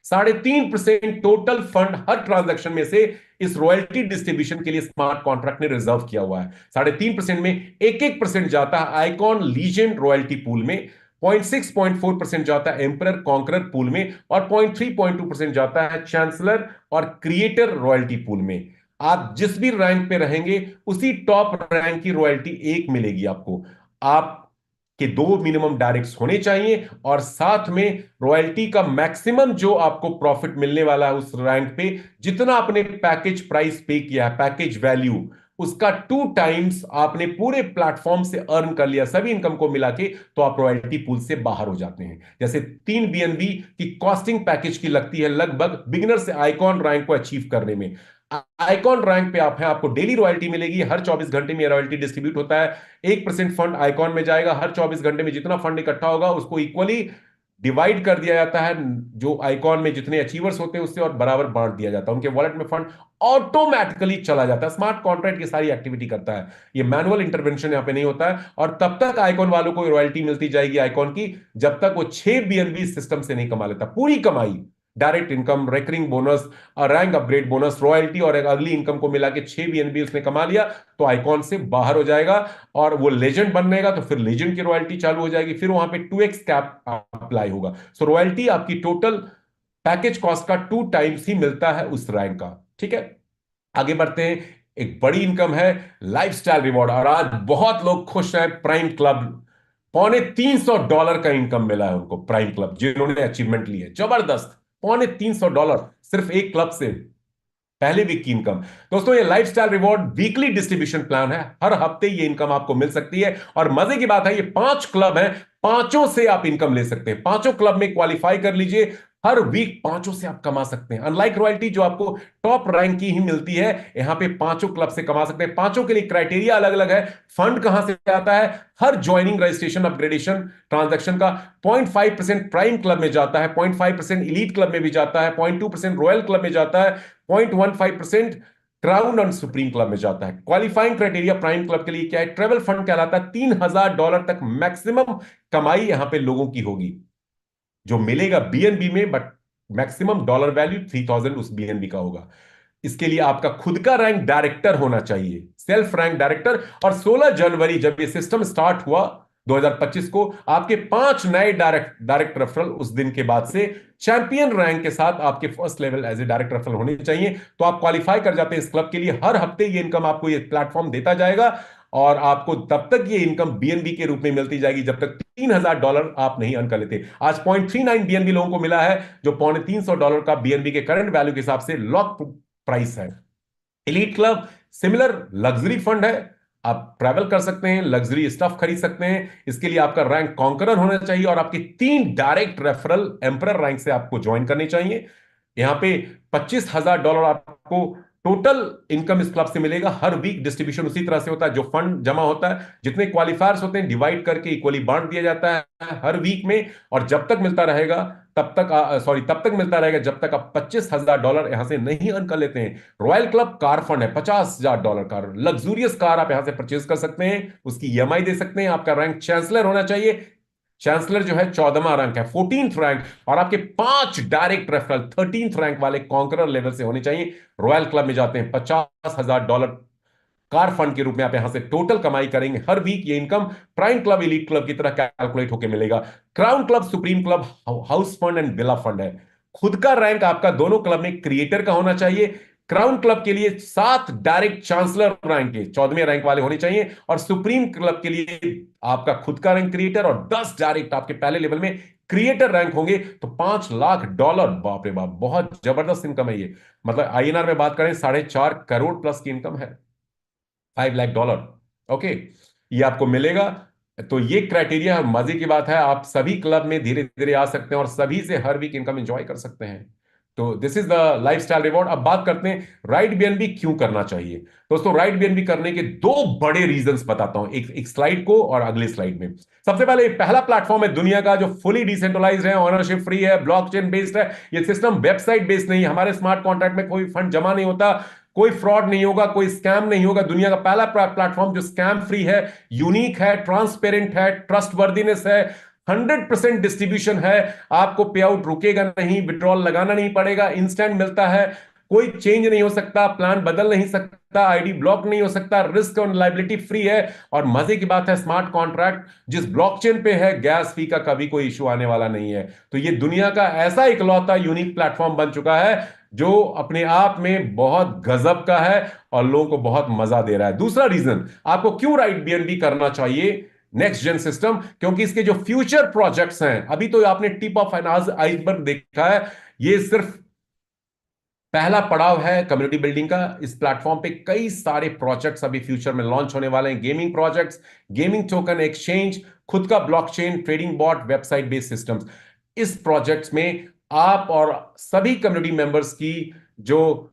[SPEAKER 3] 3.5% total fund हर ट्रांजैक्शन में से इस रॉयल्टी डिस्ट्रीब्यूशन के लिए स्मार्ट कॉन्ट्रैक्ट ने रिजर्व किया हुआ है। 3.5% में 1% जाता है आइकॉन लीजेंड रॉयल्टी पूल में, 0.6-0.4% जाता है एम्परर कॉन्करर पूल में, और 0.3-0.2% जाता है चांसलर और क्रिएटर रॉयल्टी पूल में। आप जिस भी रैंक पे रहेंगे उसी टॉप रैंक की रॉयल्टी 1 मिलेगी आपको। आपके 2 मिनिमम डायरेक्ट्स होने चाहिए और साथ में रॉयल्टी का मैक्सिमम जो आपको प्रॉफिट मिलने वाला है उस रैंक पे, जितना आपने पैकेज प्राइस पे किया है, पैकेज वैल्यू, उसका 2 टाइम्स आपने पूरे प्लेटफॉर्म से अर्न कर लिया सभी इनकम को मिला के, तो आप रॉयल्टी पूल से बाहर हो जाते हैं। जैसे 3 बीएनबी की कॉस्टिंग पैकेज की लगती है लगभग बिगिनर से आइकॉन रैंक को अचीव करने में। आइकॉन रैंक पे आप हैं, आपको डेली रॉयल्टी मिलेगी, हर 24 घंटे में रॉयल्टी डिस्ट्रीब्यूट होता है। 1% फंड आइकॉन में जाएगा, हर 24 घंटे में जितना फंड इकट्ठा होगा उसको इक्वली डिवाइड कर दिया जाता है, जो आइकॉन में जितने अचीवर्स होते हैं उससे, और बराबर बांट दिया जाता है। उनके वॉलेट में फंड ऑटोमेटिकली चला जाता है। स्मार्ट कॉन्ट्रैक्ट की सारी एक्टिविटी करता है, ये मैनुअल इंटरवेंशन यहां पे नहीं होता है। और तब तक आइकॉन वालों को रॉयल्टी मिलती जाएगी आइकॉन की, जब तक वो 6 बीएनबी सिस्टम से नहीं कमा लेता। पूरी कमाई, direct income, recurring bonus, rank upgrade bonus, royalty और एक अगली इनकम को मिला के 6 बीएनबी उसने कमा लिया तो आइकॉन से बाहर हो जाएगा। और वो लेजेंड बननेगा तो फिर लेजेंड की रॉयल्टी चालू हो जाएगी, फिर वहां पे 2x कैप अप्लाई होगा। सो रॉयल्टी आपकी टोटल पैकेज कॉस्ट का 2 टाइम्स ही मिलता है उस रैंक का। ठीक है, आगे बढ़ते हैं। एक बड़ी इनकम है लाइफस्टाइल रिवॉर्ड, और आज बहुत लोग खुश हैं। प्राइम क्लब, $350 का इनकम मिला है उनको, प्राइम क्लब जिन्होंने अचीवमेंट ली है, जबरदस्त। $350 सिर्फ एक क्लब से, पहले वीक की इनकम। दोस्तों ये lifestyle reward weekly distribution plan है, हर हफ्ते ये इनकम आपको मिल सकती है। और मजे की बात है, ये 5 क्लब हैं, 5 से आप इनकम ले सकते हैं। 5 क्लब में क्वालिफाई कर लीजिए, हर वीक पांचों से आप कमा सकते हैं। अनलाइक रॉयल्टी जो आपको टॉप रैंक की ही मिलती है, यहां पे पांचों क्लब से कमा सकते हैं। पांचों के लिए क्राइटेरिया अलग अलग है। फंड कहां से आता है? हर ज्वाइनिंग, रजिस्ट्रेशन, अपग्रेडेशन ट्रांजैक्शन का 0.5% प्राइम क्लब में जाता है, 0.5% इलीट क्लब में भी जाता है, 0.2% रॉयल क्लब में जाता है, 0.15% क्राउन और सुप्रीम क्लब में जाता है। क्वालिफाइंग क्राइटेरिया प्राइम क्लब के लिए क्या है? ट्रेवल फंड कहलाता है। $3,000 तक मैक्सिमम कमाई यहां पे लोगों की होगी जो मिलेगा बीएनबी में, बट मैक्सिमम डॉलर वैल्यू 3,000 उस बीएनबी का होगा। इसके लिए आपका खुद का रैंक डायरेक्टर होना चाहिए, सेल्फ रैंक डायरेक्टर। और 16 जनवरी जब ये सिस्टम स्टार्ट हुआ 2025 को, आपके 5 नए डायरेक्ट रेफरल उस दिन के बाद से चैंपियन रैंक के साथ आपके first level as a direct referral होने चाहिए। तो आप क्वालिफाई कर जाते हैं इस क्लब के लिए। हर हफ्ते ये इनकम आपको ये प्लेटफॉर्म देता जाएगा और आपको तब तक ये इनकम बीएनबी के रूप में मिलती जाएगी जब तक $3,000 आप नहीं अर्न कर लेते। आज 0.39 बीएनबी लोगों को मिला है, जो $350 का बीएनबी के करंट वैल्यू के हिसाब से लॉक प्राइस है। Elite club similar luxury fund है। आप ट्रैवल कर सकते हैं, लग्जरी स्टफ खरीद सकते हैं। इसके लिए आपका रैंक कॉन्करर होना चाहिए और आपकी 3 डायरेक्ट रेफरल एम्परर रैंक से आपको ज्वाइन करनी चाहिए। यहां पे $25,000 आपको टोटल इनकम इस क्लब से मिलेगा। हर वीक डिस्ट्रीब्यूशन उसी तरह से होता है, जो फंड जमा होता है, जितने क्वालिफायर्स होते हैं डिवाइड करके इक्वली बांट दिया जाता है हर वीक में। और जब तक मिलता रहेगा तब तक मिलता रहेगा जब तक आप $25,000 यहां से नहीं अर्न कर लेते हैं। रॉयल क्लब कार फंड है, $50,000 का लग्जूरियस कार आप यहां से परचेज कर सकते हैं, उसकी ईएमआई दे सकते हैं। आपका रैंक चांसलर होना चाहिए। चांसलर जो है 14वां रैंक है, 14th रैंक। और आपके 5 डायरेक्ट रेफरल 13th रैंक वाले कॉन्करर लेवल से होने चाहिए। रॉयल क्लब में जाते हैं। $50,000 कार फंड के रूप में आप यहां से टोटल कमाई करेंगे। हर वीक ये income prime club, elite club की तरह कैलकुलेट होकर मिलेगा। Crown club, supreme club, house fund and villa fund है। खुद का रैंक आपका दोनों क्लब में क्रिएटर का होना चाहिए। क्राउन क्लब के लिए 7 डायरेक्ट चांसलर रैंक के 14वें रैंक वाले होने चाहिए और सुप्रीम क्लब के लिए आपका खुद का रैंक क्रिएटर और 10 डायरेक्ट आपके पहले लेवल में क्रिएटर रैंक होंगे। तो $5,00,000, बाप रे बाप, बहुत जबरदस्त इनकम है ये। मतलब आईएनआर में बात करें 4.5 करोड़ प्लस की इनकम है। $5,00,000, ओके, ये आपको मिलेगा। तो ये क्राइटेरिया, मजे की बात है, आप सभी क्लब में धीरे धीरे आ सकते हैं और सभी से हर वीक इनकम एंजॉय कर सकते हैं। तो this is the lifestyle reward. अब बात करते हैं राइट बीएनबी क्यों करना चाहिए। दोस्तों, राइट बीएनबी करने के 2 बड़े रीजंस बताता हूं, एक स्लाइड को और अगले स्लाइड में। सबसे पहले, पहला प्लेटफॉर्म है दुनिया का जो फुली डिसेंट्रलाइज्ड है, ओनरशिप फ्री है, ब्लॉकचेन बेस्ड है। ये सिस्टम वेबसाइट बेस्ड नहीं है। हमारे स्मार्ट कॉन्ट्रैक्ट में कोई फंड जमा नहीं होता, कोई फ्रॉड नहीं होगा, कोई स्कैम नहीं होगा। दुनिया का पहला प्लेटफॉर्म जो स्कैम फ्री है, यूनिक है, ट्रांसपेरेंट है, ट्रस्टवर्दीनेस है, 100% डिस्ट्रीब्यूशन है। आपको पे आउट रुकेगा नहीं, विड्रॉल लगाना नहीं पड़ेगा, इंस्टेंट मिलता है, कोई चेंज नहीं हो सकता, प्लान बदल नहीं सकता, आईडी ब्लॉक नहीं हो सकता, रिस्क और लायबिलिटी फ्री है। और मजे की बात है, स्मार्ट कॉन्ट्रैक्ट जिस ब्लॉकचेन पे है, गैस फी का कभी कोई इशू आने वाला नहीं है। तो ये दुनिया का ऐसा इकलौता यूनिक प्लेटफॉर्म बन चुका है जो अपने आप में बहुत गजब का है और लोगों को बहुत मजा दे रहा है। दूसरा रीजन आपको क्यों राइट बीएनबी करना चाहिए, नेक्स्ट जेन सिस्टम, क्योंकि इसके जो फ्यूचर प्रोजेक्ट्स हैं, अभी तो आपने टिप ऑफ आइसबर्ग देखा है, ये सिर्फ पहला पड़ाव है कम्युनिटी बिल्डिंग का। इस प्लेटफॉर्म पे कई सारे प्रोजेक्ट्स अभी फ्यूचर में लॉन्च होने वाले हैं। Gaming projects, gaming token exchange, खुद का blockchain, trading bot, website based systems. इस प्रोजेक्ट्स में आप और सभी कम्युनिटी मेंबर्स की जो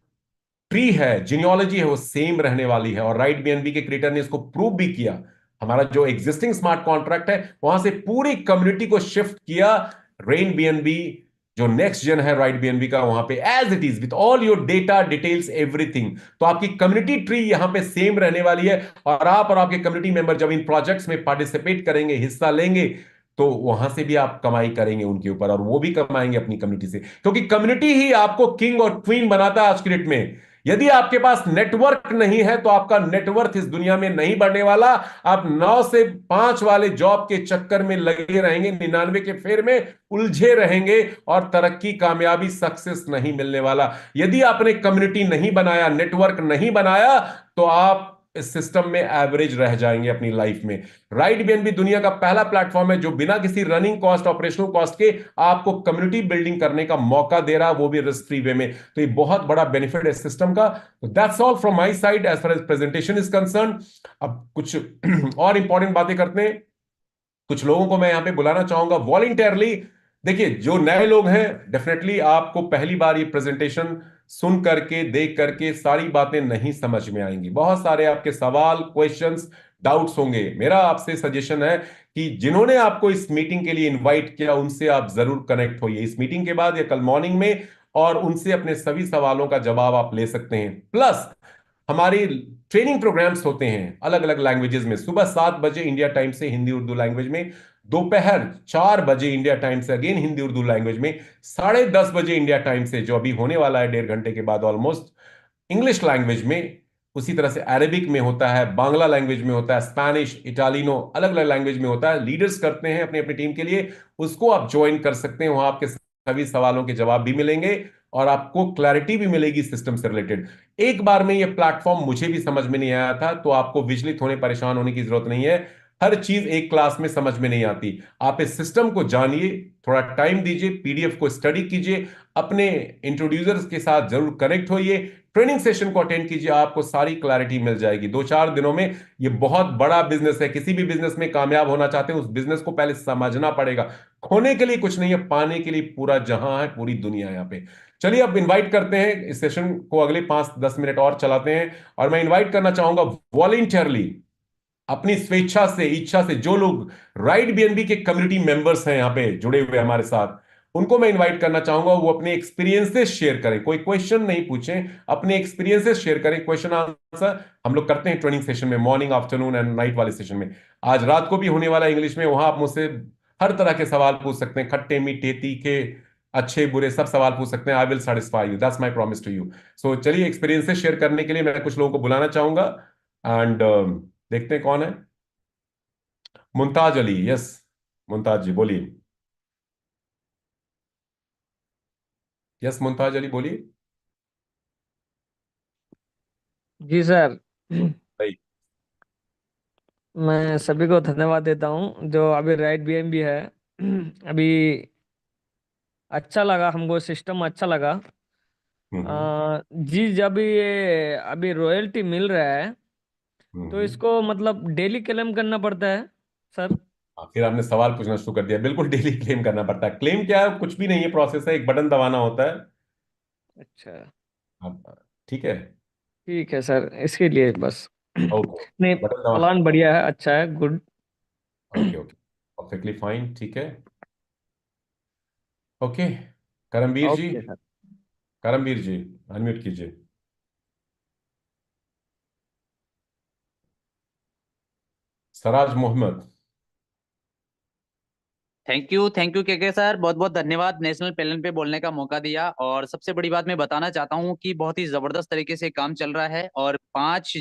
[SPEAKER 3] ट्री है, जीनियोलॉजी है, वो सेम रहने वाली है। और राइट बीएनबी के क्रिएटर ने इसको प्रूव भी किया। हमारा जो एग्जिस्टिंग स्मार्ट कॉन्ट्रैक्ट है, वहां से पूरी कम्युनिटी को शिफ्ट किया रेन बीएनबी, जो नेक्स्ट जेन है राइट बीएनबी का, वहां पे as it is with all your data details everything. तो आपकी कम्युनिटी ट्री यहां पे सेम रहने वाली है। और आप और आपके कम्युनिटी मेंबर जब इन प्रोजेक्ट्स में पार्टिसिपेट करेंगे, हिस्सा लेंगे, तो वहां से भी आप कमाई करेंगे उनके ऊपर, और वो भी कमाएंगे अपनी कम्युनिटी से, क्योंकि कम्युनिटी ही आपको किंग और क्वीन बनाता है आज की डेट में। यदि आपके पास नेटवर्क नहीं है तो आपका नेटवर्थ इस दुनिया में नहीं बढ़ने वाला। आप 9 से 5 वाले जॉब के चक्कर में लगे रहेंगे, 99 के फेर में उलझे रहेंगे और तरक्की, कामयाबी, सक्सेस नहीं मिलने वाला। यदि आपने कम्युनिटी नहीं बनाया, नेटवर्क नहीं बनाया, तो आप इस सिस्टम में एवरेज रह जाएंगे अपनी लाइफ में। राइट बीएनबी दुनिया का पहला प्लेटफॉर्म है जो बिना किसी रनिंग कॉस्ट, ऑपरेशनल कॉस्ट के आपको कम्युनिटी बिल्डिंग करने का मौका दे रहा है, वो भी रिस्क फ्री वे में। तो ये बहुत बड़ा बेनिफिट है सिस्टम का। तो that's all from my side as far as presentation is concern. अब कुछ और इंपॉर्टेंट बातें करते हैं। कुछ लोगों को मैं यहां पे बुलाना चाहूंगा वॉलंटियरली देखिए, जो नए लोग हैं, डेफिनेटली आपको पहली बार ये प्रेजेंटेशन सुन करके, देख करके सारी बातें नहीं समझ में आएंगी। बहुत सारे आपके सवाल, क्वेश्चंस, डाउट्स होंगे। मेरा आपसे सजेशन है कि जिन्होंने आपको इस मीटिंग के लिए इनवाइट किया, उनसे आप जरूर कनेक्ट होइए इस मीटिंग के बाद या कल मॉर्निंग में, और उनसे अपने सभी सवालों का जवाब आप ले सकते हैं। प्लस हमारी ट्रेनिंग प्रोग्राम्स होते हैं अलग अलग लैंग्वेजेस में। सुबह 7 बजे इंडिया टाइम से हिंदी उर्दू लैंग्वेज में, दोपहर 4 बजे इंडिया टाइम से अगेन हिंदी उर्दू लैंग्वेज में, 10:30 बजे इंडिया टाइम से जो अभी होने वाला है 1.5 घंटे के बाद ऑलमोस्ट, इंग्लिश लैंग्वेज में। उसी तरह से अरेबिक में होता है, बांग्ला लैंग्वेज में होता है, स्पैनिश, इटालिनो, अलग अलग लैंग्वेज में होता है। लीडर्स करते हैं अपनी अपनी टीम के लिए, उसको आप ज्वाइन कर सकते हैं। वहां आपके सभी सवालों के जवाब भी मिलेंगे और आपको क्लैरिटी भी मिलेगी सिस्टम से रिलेटेड। एक बार में ये प्लेटफॉर्म मुझे भी समझ में नहीं आया था, तो आपको विचलित होने, परेशान होने की जरूरत नहीं है। हर चीज एक क्लास में समझ में नहीं आती। आप इस सिस्टम को जानिए, थोड़ा टाइम दीजिए, पीडीएफ को स्टडी कीजिए, अपने इंट्रोड्यूसर्स के साथ जरूर कनेक्ट होइए, ट्रेनिंग सेशन को अटेंड कीजिए, आपको सारी क्लैरिटी मिल जाएगी 2-4 दिनों में। ये बहुत बड़ा बिजनेस है। किसी भी बिजनेस में कामयाब होना चाहते हैं, उस बिजनेस को पहले समझना पड़ेगा। खोने के लिए कुछ नहीं है, पाने के लिए पूरा जहां है, पूरी दुनिया है यहाँ पे। चलिए अब इनवाइट करते हैं, इस सेशन को अगले 5-10 मिनट और चलाते हैं। और मैं इनवाइट करना चाहूंगा वॉलेंटियरली, अपनी स्वेच्छा से, इच्छा से, जो लोग राइट बीएनबी के कम्युनिटी मेंबर्स हैं यहाँ पे जुड़े हुए हमारे साथ, उनको मैं इनवाइट करना चाहूंगा वो अपने एक्सपीरियंसेस शेयर करें। कोई क्वेश्चन नहीं पूछें, अपने एक्सपीरियंसेस शेयर करें। क्वेश्चन आंसर हम लोग करते हैं ट्रेनिंग सेशन में, मॉर्निंग, आफ्टरनून एंड नाइट वाले सेशन में। आज रात को भी होने वाला है इंग्लिश में, वहां आप मुझसे हर तरह के सवाल पूछ सकते हैं, खट्टे मीठे तीखे, अच्छे बुरे, सब सवाल पूछ सकते हैं। I will satisfy you, that's my promise to you. So चलिए, एक्सपीरियंसेस शेयर करने के लिए मैं कुछ लोगों को बुलाना चाहूंगा। एंड देखते हैं कौन है। मुमताज अली, यस, मुमताज जी बोलिए। यस मुमताज अली बोलिए।
[SPEAKER 4] जी सर।
[SPEAKER 3] भाई।
[SPEAKER 4] मैं सभी को धन्यवाद देता हूँ जो अभी राइट बीएमबी है। अभी अच्छा लगा हमको, सिस्टम अच्छा लगा।
[SPEAKER 3] हम्म।
[SPEAKER 4] जी, जब ये अभी रॉयल्टी मिल रहा है तो
[SPEAKER 3] हम्म।
[SPEAKER 4] इसको मतलब डेली क्लेम करना पड़ता है सर?
[SPEAKER 3] फिर आपने सवाल पूछना शुरू कर दिया। बिल्कुल डेली क्लेम करना पड़ता है। क्लेम क्या है, कुछ भी नहीं है, प्रोसेस है, एक बटन दबाना होता है।
[SPEAKER 4] अच्छा,
[SPEAKER 3] ठीक है।
[SPEAKER 4] ठीक है सर, इसके लिए बस।
[SPEAKER 3] ओके,
[SPEAKER 4] नहीं,
[SPEAKER 3] बटन दबा।
[SPEAKER 4] प्लान बढ़िया है, अच्छा है, good.
[SPEAKER 3] Okay okay, perfectly fine, ठीक है। ओके, करमवीर जी,
[SPEAKER 4] ओके सर।
[SPEAKER 3] करमवीर जी अनम्यूट कीजिए। सराज मोहम्मद।
[SPEAKER 5] थैंक यू के सर, बहुत बहुत धन्यवाद नेशनल पैनल पे बोलने का मौका दिया। और सबसे बड़ी बात मैं बताना चाहता हूँ कि बहुत ही जबरदस्त तरीके से काम चल रहा है। और 5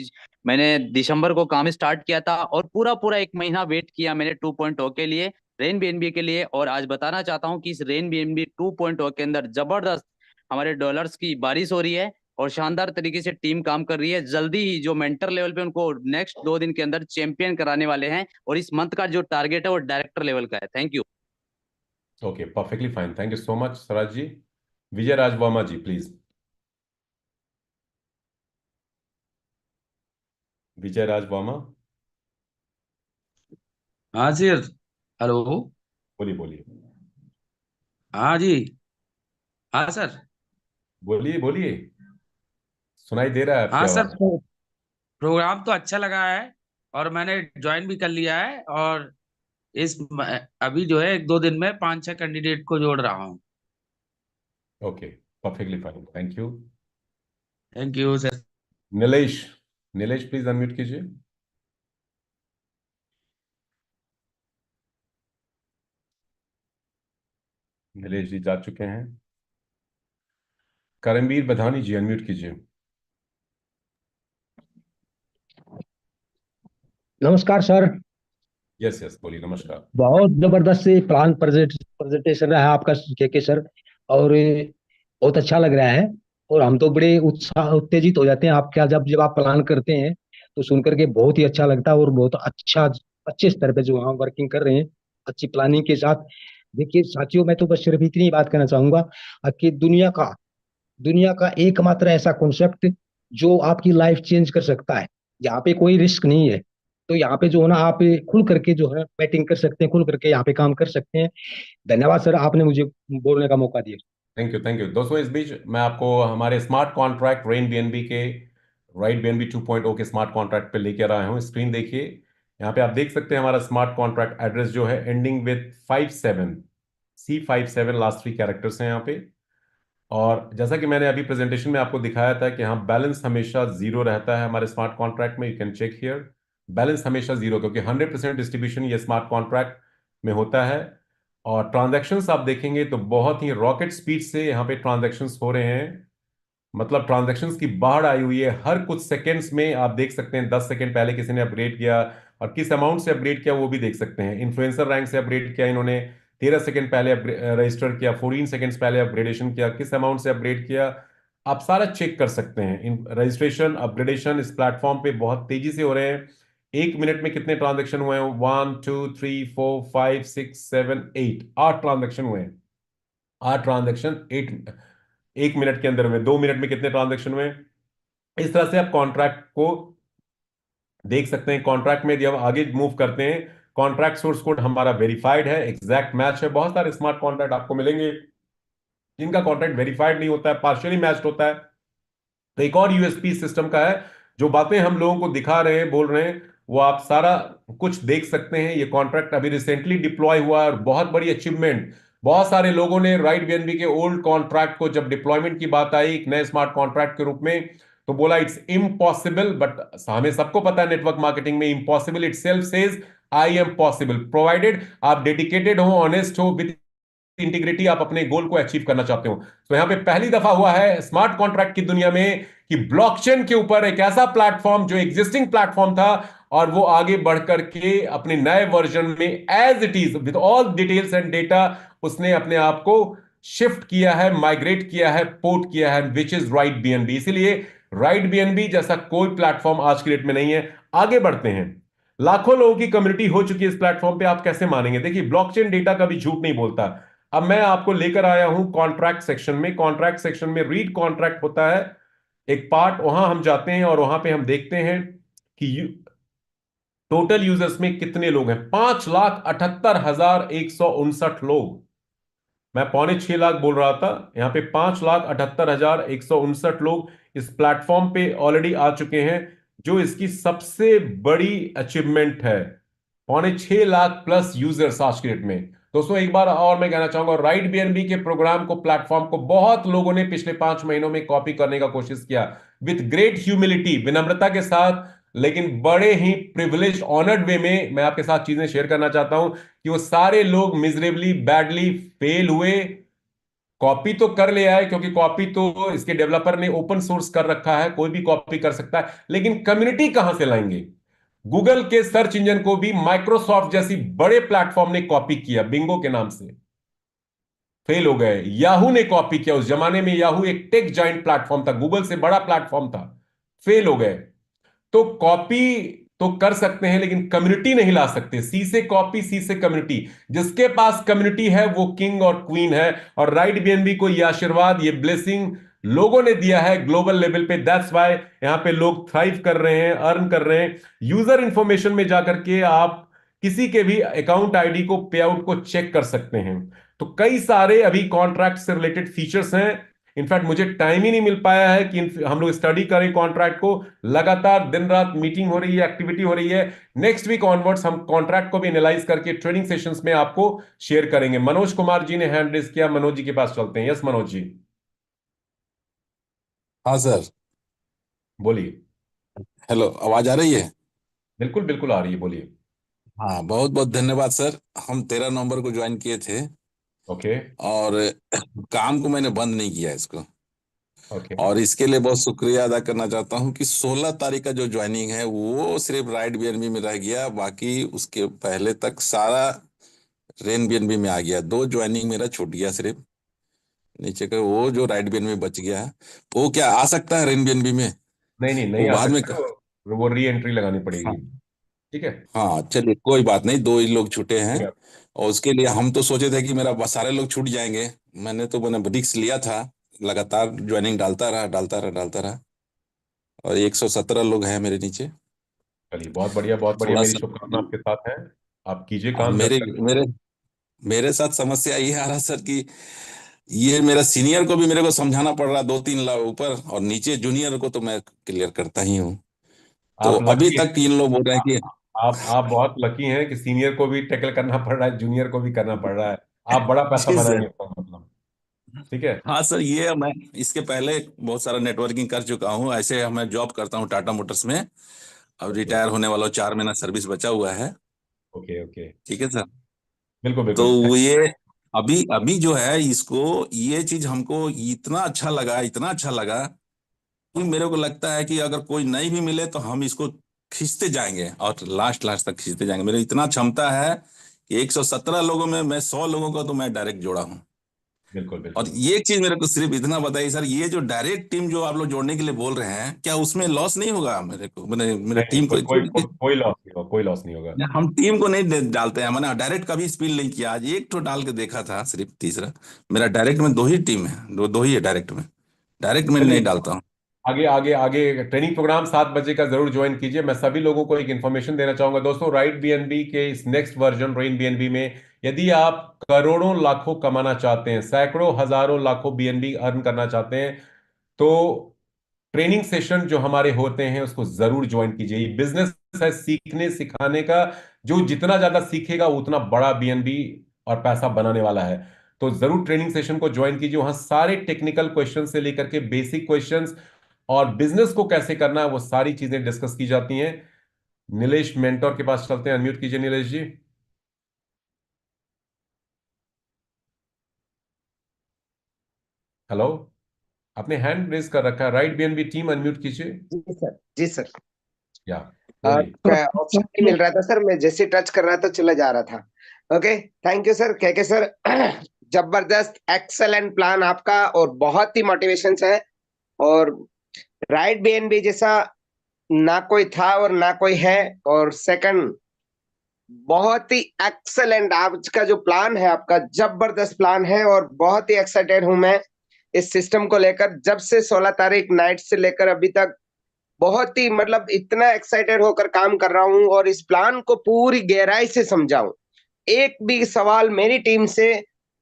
[SPEAKER 5] मैंने दिसंबर को काम स्टार्ट किया था और पूरा पूरा 1 महीना वेट किया मैंने 2.0 के लिए, रेन बीएनबी के लिए। और आज बताना चाहता हूँ कि इस रेन बीएनबी 2.0 के अंदर जबरदस्त हमारे डॉलर्स की बारिश हो रही है और शानदार तरीके से टीम काम कर रही है। जल्दी ही जो मेंटर लेवल पे उनको नेक्स्ट 2 दिन के अंदर चैंपियन कराने वाले हैं। और इस मंथ का जो टारगेट है वो डायरेक्टर लेवल का है। Thank you.
[SPEAKER 3] Okay, perfectly fine, thank you so much Saraj ji. Vijay Raj Verma ji please. Vijay Raj Verma,
[SPEAKER 6] हाँ जी। हेलो।
[SPEAKER 3] बोलिए बोलिए।
[SPEAKER 6] हाँ जी। हाँ सर।
[SPEAKER 3] बोलिए बोलिए, सुनाई दे रहा है आपकी
[SPEAKER 6] हाँ सर,
[SPEAKER 3] आवाज।
[SPEAKER 6] प्रोग्राम तो अच्छा लगा है और मैंने ज्वाइन भी कर लिया है। और अभी जो है 1-2 दिन में 5-6 कैंडिडेट को जोड़ रहा हूँ।
[SPEAKER 3] Okay, perfectly fine, thank you.
[SPEAKER 6] Thank you sir.
[SPEAKER 3] Nilesh, Nilesh please unmute कीजिए। नीलेश जी जा चुके हैं। करमवीर बधानी जी अनम्यूट कीजिए।
[SPEAKER 7] नमस्कार सर।
[SPEAKER 3] यस यस बोलिए, नमस्कार।
[SPEAKER 7] बहुत जबरदस्त से प्लान प्रेजेंटेशन रहा है आपका के सर। और बहुत अच्छा लग रहा है। और हम तो बड़े उत्साह उत्तेजित हो जाते हैं आपके जब जब आप प्लान करते हैं, तो सुनकर के बहुत ही अच्छा लगता है। और बहुत अच्छा, अच्छे स्तर पे जो हम वर्किंग कर रहे हैं, अच्छी प्लानिंग के साथ। देखिए साथियों, मैं तो बस सिर्फ इतनी बात कहना चाहूंगा कि दुनिया का एकमात्र ऐसा कॉन्सेप्ट जो आपकी लाइफ चेंज कर सकता है, जहाँ पे कोई रिस्क नहीं है, तो यहाँ पे जो है ना आप खुल करके जो है बैटिंग कर सकते हैं, खुल करके यहाँ पे काम कर सकते हैं। धन्यवाद सर, आपने मुझे बोलने का मौका दिया।
[SPEAKER 3] थैंक यू दोस्तों। इस बीच मैं आपको हमारे स्मार्ट कॉन्ट्रैक्ट रेन बीएनबी के राइट बीएनबी 2.0 के स्मार्ट कॉन्ट्रैक्ट पे लेकर आया हूँ। स्क्रीन देखिए, यहाँ पे आप देख सकते हैं हमारा स्मार्ट कॉन्ट्रैक्ट एड्रेस जो है ending with 57 C57 last 3 characters हैं यहाँ पे। और जैसा कि मैंने अभी प्रेजेंटेशन में आपको दिखाया था कि हाँ, बैलेंस हमेशा जीरो रहता है हमारे स्मार्ट कॉन्ट्रैक्ट में। You can check here, balance हमेशा जीरो, क्योंकि 100% डिस्ट्रीब्यूशन ये स्मार्ट कॉन्ट्रैक्ट में होता है। और ट्रांजैक्शंस आप देखेंगे तो बहुत ही रॉकेट स्पीड से यहाँ पे ट्रांजैक्शंस हो रहे हैं। मतलब ट्रांजैक्शंस की बाढ़ आई हुई है हर कुछ सेकंड्स में। आप देख सकते हैं 10 सेकंड पहले किसी ने अपग्रेड किया, और किस अमाउंट से अपग्रेड किया वो भी देख सकते हैं। इन्फ्लुएंसर रैंक से अपग्रेड किया इन्होंने, 13 सेकंड पहले रजिस्टर किया, 14 सेकंड्स पहले अपग्रेडेशन किया, किस अमाउंट से अपग्रेड किया आप सारा चेक कर सकते हैं। इन रजिस्ट्रेशन अपग्रेडेशन इस प्लेटफॉर्म पे बहुत तेजी से हो रहे हैं। 1 मिनट में कितने ट्रांजेक्शन हुए हैं? 1 2 3 4 5 6 7 8, 8 ट्रांजेक्शन हुए हैं। 8 ट्रांजेक्शन 1 मिनट के अंदर में। 2 मिनट में कितने ट्रांजेक्शन हुए? इस तरह से आप कॉन्ट्रैक्ट को देख सकते हैं। कॉन्ट्रैक्ट में जब आगे मूव करते हैं, कॉन्ट्रैक्ट सोर्स कोड हमारा वेरीफाइड है, एग्जैक्ट मैच है। बहुत सारे स्मार्ट कॉन्ट्रैक्ट आपको मिलेंगे जिनका कॉन्ट्रैक्ट वेरीफाइड नहीं होता है, पार्शियली मैच्ड होता है। तो एक और यूएसपी सिस्टम का है, जो बातें हम लोगों को दिखा रहे हैं, बोल रहे हैं, वो आप सारा कुछ देख सकते हैं। ये कॉन्ट्रैक्ट अभी रिसेंटली डिप्लॉय हुआ है और बहुत बड़ी अचीवमेंट। बहुत सारे लोगों ने राइट बीएनबी के ओल्ड कॉन्ट्रैक्ट को, जब डिप्लॉयमेंट की बात आई एक नए स्मार्ट कॉन्ट्रैक्ट के रूप में, तो बोला इट्स इम्पॉसिबल। बट हमें सबको पता है नेटवर्क मार्केटिंग में impossible itself says I am possible, provided आप डेडिकेटेड हो, ऑनेस्ट हो, विद इंटीग्रिटी, आप अपने गोल को अचीव करना चाहते हो। तो यहां पे पहली दफा हुआ है स्मार्ट कॉन्ट्रैक्ट की दुनिया में कि ब्लॉकचेन के ऊपर एक ऐसा प्लेटफॉर्म जो एग्जिस्टिंग प्लेटफॉर्म था, और वो आगे बढ़कर के अपने नए वर्जन में as it is with all details and data उसने अपने आप को शिफ्ट किया है, माइग्रेट किया है, पोर्ट किया है, विच इज राइट बीएनबी। इसीलिए राइट बीएनबी जैसा कोई प्लेटफॉर्म आज की डेट में नहीं है। आगे बढ़ते हैं। लाखों लोगों की कम्युनिटी हो चुकी है इस प्लेटफॉर्म पे, आप कैसे मानेंगे? देखिए, ब्लॉकचेन डेटा कभी झूठ नहीं बोलता। अब मैं आपको लेकर आया हूं कॉन्ट्रैक्ट सेक्शन में। कॉन्ट्रैक्ट सेक्शन में रीड कॉन्ट्रैक्ट होता है एक पार्ट, वहां हम जाते हैं और वहां पे हम देखते हैं कि टोटल यूजर्स में कितने लोग हैं। 5,78,159 लोग। मैं 5.25 लाख बोल रहा था, यहां पे 5,78,159 लोग इस प्लेटफॉर्म पे ऑलरेडी आ चुके हैं, जो इसकी सबसे बड़ी अचीवमेंट है। 5.6 लाख प्लस यूजर्स आज की डेट में। दोस्तों एक बार और मैं कहना चाहूंगा, राइट बीएनबी के प्रोग्राम को, प्लेटफॉर्म को बहुत लोगों ने पिछले 5 महीनों में कॉपी करने का कोशिश किया, विथ ग्रेट ह्यूमिलिटी, विनम्रता के साथ, लेकिन बड़े ही प्रिविलेज ऑनर्ड वे में मैं आपके साथ चीजें शेयर करना चाहता हूं कि वो सारे लोग मिजरेबली बैडली फेल हुए। कॉपी तो कर ले आए, क्योंकि कॉपी तो इसके डेवलपर ने ओपन सोर्स कर रखा है, कोई भी कॉपी कर सकता है, लेकिन कम्युनिटी कहां से लाएंगे? गूगल के सर्च इंजन को भी माइक्रोसॉफ्ट जैसी बड़े प्लेटफॉर्म ने कॉपी किया, बिंगो के नाम से, फेल हो गए। याहू ने कॉपी किया, उस जमाने में याहू एक टेक जाइंट प्लेटफॉर्म था, गूगल से बड़ा प्लेटफॉर्म था, फेल हो गए। तो कॉपी तो कर सकते हैं, लेकिन कम्युनिटी नहीं ला सकते। सी से कॉपी, सी से कम्युनिटी। जिसके पास कम्युनिटी है वो किंग और क्वीन है। और राइट बीएनबी को ये आशीर्वाद, ये ब्लेसिंग लोगों ने दिया है ग्लोबल लेवल पे। दैट्स वाई यहां पे लोग थ्राइव कर रहे हैं, अर्न कर रहे हैं। यूजर इंफॉर्मेशन में जाकर के आप किसी के भी अकाउंट आईडी को, पे आउट को चेक कर सकते हैं। तो कई सारे अभी कॉन्ट्रैक्ट से रिलेटेड फीचर्स हैं। इनफैक्ट मुझे टाइम ही नहीं मिल पाया है कि हम लोग स्टडी करें कॉन्ट्रैक्ट को। लगातार दिन रात मीटिंग हो रही है, एक्टिविटी हो रही है। नेक्स्ट वीक ऑनवर्ड्स हम कॉन्ट्रैक्ट को भी एनालाइज करके ट्रेनिंग सेशंस में आपको शेयर करेंगे। मनोज कुमार जी ने हैंड रेज किया, मनोज जी के पास चलते हैं। यस मनोज जी,
[SPEAKER 8] हाँ सर।
[SPEAKER 3] बोलिए।
[SPEAKER 8] हेलो, आवाज आ रही है?
[SPEAKER 3] बिल्कुल बिल्कुल आ रही है, बोलिए।
[SPEAKER 8] हाँ, बहुत बहुत धन्यवाद सर। हम 13 नवंबर को ज्वाइन किए थे,
[SPEAKER 3] ओके
[SPEAKER 8] और काम को मैंने बंद नहीं किया इसको।
[SPEAKER 3] ओके
[SPEAKER 8] और इसके लिए बहुत शुक्रिया अदा करना चाहता हूँ कि 16 तारीख का जो ज्वाइनिंग है वो सिर्फ राइट बीएनबी में रह गया, बाकी उसके पहले तक सारा रेन बीएनबी में आ गया। 2 ज्वाइनिंग मेरा छूट गया सिर्फ, नीचे का वो जो राइट बीएनबी बच गया है। वो क्या आ सकता है रेन बीएनबी में?
[SPEAKER 3] नहीं नहीं
[SPEAKER 8] वो
[SPEAKER 3] नहीं आ
[SPEAKER 8] बाद में
[SPEAKER 3] सकता, वो री एंट्री लगानी पड़ेगी।
[SPEAKER 8] हाँ
[SPEAKER 3] ठीक है।
[SPEAKER 8] हाँ, चलिए कोई बात नहीं, 2 ही लोग छूटे हैं।
[SPEAKER 3] ठीक है।
[SPEAKER 8] और उसके लिए हम तो सोचे थे कि मेरा सारे लोग छूट जाएंगे। मैंने रिस्क लिया था, लगातार ज्वाइनिंग डालता रहा, डालता रहा, डालता रहा। और 117 लोग हैं मेरे नीचे।
[SPEAKER 3] चलिए, बहुत बढ़िया, बहुत बढ़िया।
[SPEAKER 8] थोड़ा
[SPEAKER 3] मेरी
[SPEAKER 8] सा
[SPEAKER 3] शुभकामना आपके साथ है। आप कीजिए
[SPEAKER 8] हाँ,
[SPEAKER 3] काम जब
[SPEAKER 8] मेरे
[SPEAKER 3] तक।
[SPEAKER 8] मेरे मेरे साथ समस्या ये आ रहा सर कि ये मेरा सीनियर को भी मेरे को समझाना पड़ रहा, 2-3 ऊपर और नीचे जूनियर को तो मैं क्लियर करता ही हूँ। तो
[SPEAKER 3] आप
[SPEAKER 8] अभी
[SPEAKER 3] लकी
[SPEAKER 8] तक 3 लोग बोल रहे हैं कि
[SPEAKER 3] आप बहुत लकी हैं कि सीनियर को भी टैकल करना पड़ रहा है, जूनियर को भी करना पड़ रहा है। आप बड़ा पैसा
[SPEAKER 8] जी
[SPEAKER 3] बनाएंगे
[SPEAKER 8] सर।
[SPEAKER 3] इसका मतलब। ठीक है।
[SPEAKER 8] हाँ सर, ये मैं इसके पहले बहुत सारा नेटवर्किंग कर चुका हूँ। ऐसे मैं जॉब करता हूँ टाटा मोटर्स में। अब
[SPEAKER 3] ओके,
[SPEAKER 8] रिटायर होने वाला हूँ, 4 महीना सर्विस बचा हुआ है।
[SPEAKER 3] Okay, okay.
[SPEAKER 8] ठीक है सर।
[SPEAKER 3] बिल्कुल,
[SPEAKER 8] तो
[SPEAKER 3] बिल्कुल।
[SPEAKER 8] ये अभी अभी जो है इसको, ये चीज हमको इतना अच्छा लगा कि मेरे को लगता है कि अगर कोई नहीं भी मिले तो हम इसको खींचते जाएंगे और लास्ट लास्ट तक खींचते जाएंगे। मेरी इतना क्षमता है कि 117 लोगों में मैं 100 लोगों को तो मैं डायरेक्ट जोड़ा हूँ।
[SPEAKER 3] बिल्कुल,
[SPEAKER 8] और
[SPEAKER 3] बिल्कुल।
[SPEAKER 8] ये चीज मेरे को सिर्फ इतना बताइए सर, ये जो डायरेक्ट टीम जो आप लोग जोड़ने के लिए बोल रहे हैं, क्या उसमें लॉस नहीं होगा मेरे को, मेरे
[SPEAKER 3] नहीं, नहीं,
[SPEAKER 8] टीम को?
[SPEAKER 3] कोई लॉस नहीं होगा, कोई लॉस नहीं होगा।
[SPEAKER 8] हम टीम को नहीं डालते हैं, मैंने डायरेक्ट कभी स्पिन नहीं किया। आज एक तो डाल के देखा था सिर्फ, तीसरा। मेरा डायरेक्ट में 2 ही टीम है, दो ही है डायरेक्ट में। डायरेक्ट में
[SPEAKER 3] चलिए,
[SPEAKER 8] नहीं डालता हूँ।
[SPEAKER 3] आगे आगे आगे ट्रेनिंग प्रोग्राम 7 बजे का जरूर ज्वाइन कीजिए। मैं सभी लोगों को एक इन्फॉर्मेशन देना चाहूंगा दोस्तों, राइट बीएनबी के इस नेक्स्ट वर्जन रेन बीएनबी में यदि आप करोड़ों लाखों कमाना चाहते हैं, सैकड़ों हजारों लाखों बीएनबी अर्न करना चाहते हैं, तो ट्रेनिंग सेशन जो हमारे होते हैं उसको जरूर ज्वाइन कीजिए। ये बिजनेस है सीखने सिखाने का। जो जितना ज्यादा सीखेगा उतना बड़ा बीएनबी और पैसा बनाने वाला है। तो जरूर ट्रेनिंग सेशन को ज्वाइन कीजिए। वहां सारे टेक्निकल क्वेश्चन से लेकर के बेसिक क्वेश्चंस और बिजनेस को कैसे करना है वो सारी चीजें डिस्कस की जाती हैं। नीलेश मेंटोर के पास चलते हैं। अनम्यूट कीजिए नीलेश जी। हेलो। आपने हैंड रेज कर रखा है, राइट बीएनबी टीम अनम्यूट कीजिए।
[SPEAKER 9] जी सर, जी सर।
[SPEAKER 3] या बोलिए।
[SPEAKER 9] ऑप्शन नहीं मिल रहा था सर, मैं जैसे टच कर रहा था चला जा रहा था। ओके, थैंक यू सर, के सर। जबरदस्त एक्सेलेंट प्लान आपका और बहुत ही मोटिवेशन है। और राइट बीएनबी जैसा ना कोई था और ना कोई है। और सेकंड, बहुत ही एक्सेलेंट आज का जो प्लान है आपका, जबरदस्त प्लान है और बहुत ही एक्साइटेड हूं मैं इस सिस्टम को लेकर। जब से 16 तारीख नाइट से लेकर अभी तक बहुत ही मतलब इतना एक्साइटेड होकर काम कर रहा हूं और इस प्लान को पूरी गहराई से समझाऊं। एक भी सवाल मेरी टीम से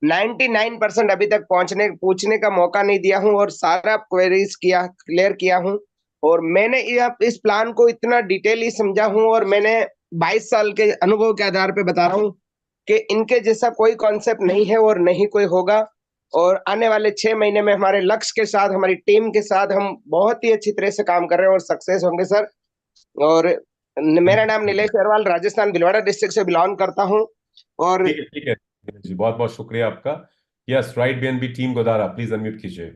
[SPEAKER 9] 99% अभी तक पूछने का मौका नहीं दिया हूं और सारा क्वेरीज क्लियर किया हूं। और मैंने इस प्लान को इतना डिटेली समझा हूं और मैंने 22 साल के अनुभव के आधार पे बता रहा हूं कि इनके जैसा कोई कॉन्सेप्ट नहीं है और नहीं कोई होगा। और आने वाले 6 महीने में हमारे लक्ष्य के साथ, हमारी टीम के साथ हम बहुत ही अच्छी तरह से काम कर रहे हैं और सक्सेस होंगे सर। और मेरा नाम नीलेश अग्रवाल, राजस्थान भिलवाड़ा डिस्ट्रिक्ट से बिलोंग करता हूँ। और
[SPEAKER 3] ठीक है, ठीक है नीलेश जी, बहुत बहुत शुक्रिया आपका। Yes, right BNB team Godara please unmute कीजिए।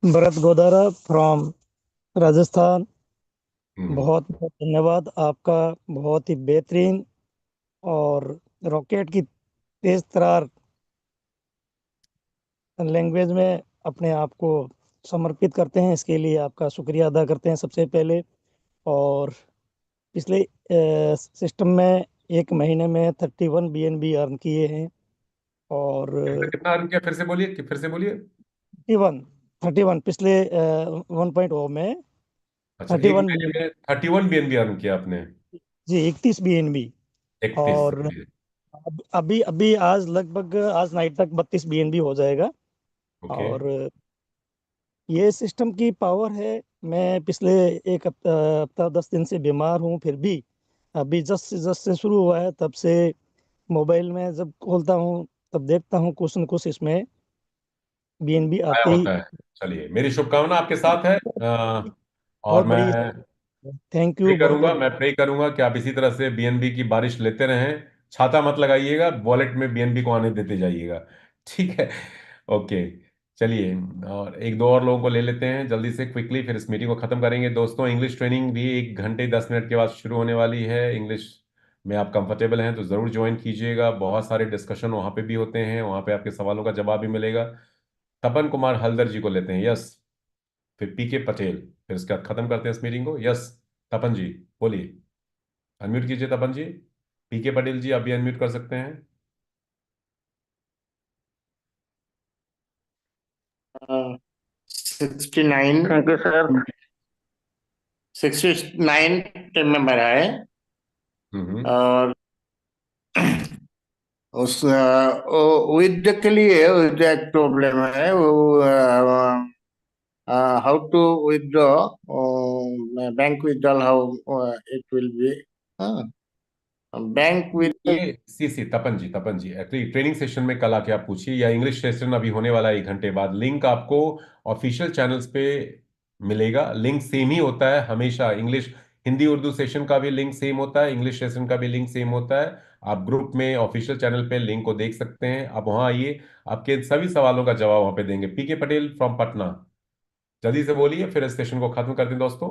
[SPEAKER 10] भरत गोदारा फ्रॉम राजस्थान।
[SPEAKER 3] हम्म।
[SPEAKER 10] बहुत बहुत धन्यवाद आपका। बहुत ही बेहतरीन और रॉकेट की तेज तरार लैंग्वेज में अपने आप को समर्पित करते हैं, इसके लिए आपका शुक्रिया अदा करते हैं सबसे पहले। और पिछले सिस्टम में 1 महीने में 31 बीएनबी अर्न किए हैं। और
[SPEAKER 3] कितना कितना अर्न किया, फिर से बोलिए, फिर से बोलिए।
[SPEAKER 10] 31 पिछले 1.0 में
[SPEAKER 3] अच्छा, एक
[SPEAKER 10] 31
[SPEAKER 3] महीने
[SPEAKER 10] BNB,
[SPEAKER 3] में 31 बीएनबी अर्न किया आपने।
[SPEAKER 10] जी 31 बीएनबी।
[SPEAKER 3] 31।
[SPEAKER 10] और अभी अभी आज लगभग आज नाइट तक 32 बीएनबी हो जाएगा।
[SPEAKER 3] ओके।
[SPEAKER 10] और ये सिस्टम की पावर है। मैं पिछले एक हफ्ता 10 दिन से बीमार हूँ, फिर भी अभी जस्ट से शुरू हुआ है तब से मोबाइल में जब खोलता हूँ तब देखता हूँ कुछ न कुछ इसमें बीएनबी
[SPEAKER 3] आया
[SPEAKER 10] आते ही।
[SPEAKER 3] होता है। चलिए, मेरी शुभकामना आपके साथ है। और
[SPEAKER 10] बहुत
[SPEAKER 3] मैं
[SPEAKER 10] बड़ी थैंक
[SPEAKER 3] प्रे
[SPEAKER 10] यू, बहुत
[SPEAKER 3] करूंगा,
[SPEAKER 10] बहुत।
[SPEAKER 3] मैं प्रे करूंगा कि आप इसी तरह से बीएनबी की बारिश लेते रहें। छाता मत लगाइएगा, वॉलेट में बीएनबी को आने देते जाइएगा। ठीक है। ओके। चलिए, और एक दो और लोगों को ले लेते हैं जल्दी से, क्विकली, फिर इस मीटिंग को खत्म करेंगे। दोस्तों, इंग्लिश ट्रेनिंग भी 1 घंटे 10 मिनट के बाद शुरू होने वाली है। इंग्लिश में आप कंफर्टेबल हैं तो जरूर ज्वाइन कीजिएगा। बहुत सारे डिस्कशन वहां पे भी होते हैं, वहां पे आपके सवालों का जवाब भी मिलेगा। तपन कुमार हल्दर जी को लेते हैं। यस। फिर पीके पटेल, फिर इसके बाद खत्म करते हैं इस मीटिंग को। यस। तपन जी, बोलिए। अनम्यूट कीजिए तपन जी। पीके पटेल जी, आप भी अनम्यूट कर सकते हैं।
[SPEAKER 9] 69।
[SPEAKER 10] Thank you sir.
[SPEAKER 11] 69 team member है और उस विद के लिए विद एक प्रॉब्लम है वो how to withdraw bank withdrawal how it will be bank with
[SPEAKER 3] ये सी Tapan ji actually training session में कल आके आप पूछिए, या इंग्लिश सेशन अभी होने वाला है 1 घंटे बाद। लिंक आपको ऑफिशियल चैनल्स पे मिलेगा। लिंक सेम ही होता है हमेशा। इंग्लिश हिंदी उर्दू सेशन का भी लिंक सेम होता है, इंग्लिश सेशन का भी लिंक सेम होता है। आप ग्रुप में ऑफिशियल चैनल पे लिंक को देख सकते हैं। आप वहां आइए, आपके सभी सवालों का जवाब वहां पे देंगे। पीके पटेल फ्रॉम पटना, जल्दी से बोलिए, फिर इस सेशन को खत्म कर दें दोस्तों।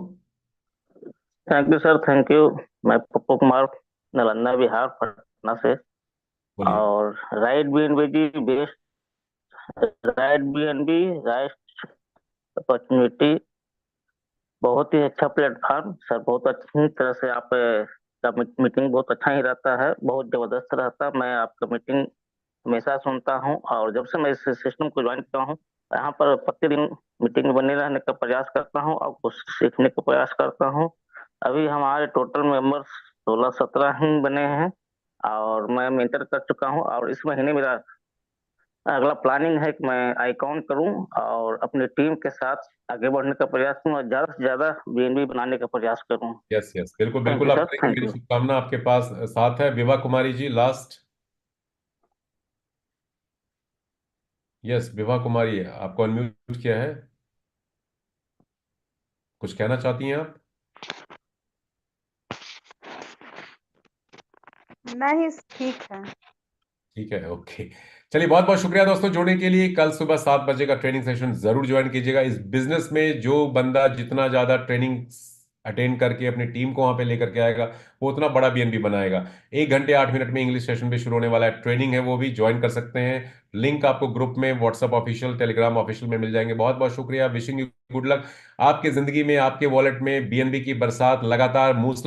[SPEAKER 12] Thank you sir, thank you. मैं पप्पू कुमार, नालंदा बिहार, पटना से।
[SPEAKER 3] बोलिए।
[SPEAKER 12] और राइट बीएनबी जी best, right BNB right opportunity, बहुत ही अच्छा प्लेटफॉर्म सर। बहुत अच्छी तरह से आप का मीटिंग बहुत अच्छा ही रहता है, बहुत जबरदस्त रहता। मैं आपका मीटिंग हमेशा सुनता हूं और जब से मैं इस सिस्टम को ज्वाइन किया हूं, यहाँ पर प्रतिदिन मीटिंग में बने रहने का प्रयास करता हूं और कुछ सीखने का प्रयास करता हूं। अभी हमारे टोटल मेंबर्स 16-17 ही बने हैं और मैं मेंटर कर चुका हूं। और इस महीने मेरा अगला प्लानिंग है कि मैं आईकॉन करूं और अपनी टीम के साथ आगे बढ़ने का प्रयास करूं और ज्यादा से ज्यादा बीएनबी बनाने का प्रयास करूं।
[SPEAKER 3] यस बिल्कुल
[SPEAKER 12] थैंक
[SPEAKER 3] बिल्कुल
[SPEAKER 12] यू
[SPEAKER 3] आप
[SPEAKER 12] सर,
[SPEAKER 3] करेंगे।
[SPEAKER 12] थैंक
[SPEAKER 3] मेरी
[SPEAKER 12] यू।
[SPEAKER 3] शुभकामना आपके पास साथ है। विभा कुमारी जी लास्ट। यस विभा कुमारी, आपको अनम्यूट किया है, कुछ कहना चाहती हैं आप?
[SPEAKER 13] नहीं, ठीक है।
[SPEAKER 3] ठीक है, ओके। चलिए, बहुत बहुत शुक्रिया दोस्तों जुड़ने के लिए। कल सुबह 7 बजे का ट्रेनिंग सेशन जरूर ज्वाइन कीजिएगा। इस बिजनेस में जो बंदा जितना ज्यादा ट्रेनिंग अटेंड करके अपनी टीम को वहां पे लेकर के आएगा, वो उतना बड़ा बीएनबी बनाएगा। 1 घंटे 8 मिनट में इंग्लिश सेशन भी शुरू होने वाला है। ट्रेनिंग है, वो भी ज्वाइन कर सकते हैं। लिंक आपको ग्रुप में, व्हाट्सएप ऑफिशियल, टेलीग्राम ऑफिशियल में मिल जाएंगे। बहुत बहुत शुक्रिया। Wishing you good luck. आपकी जिंदगी में, आपके वॉलेट में बीएनबी की बरसात लगातार मूस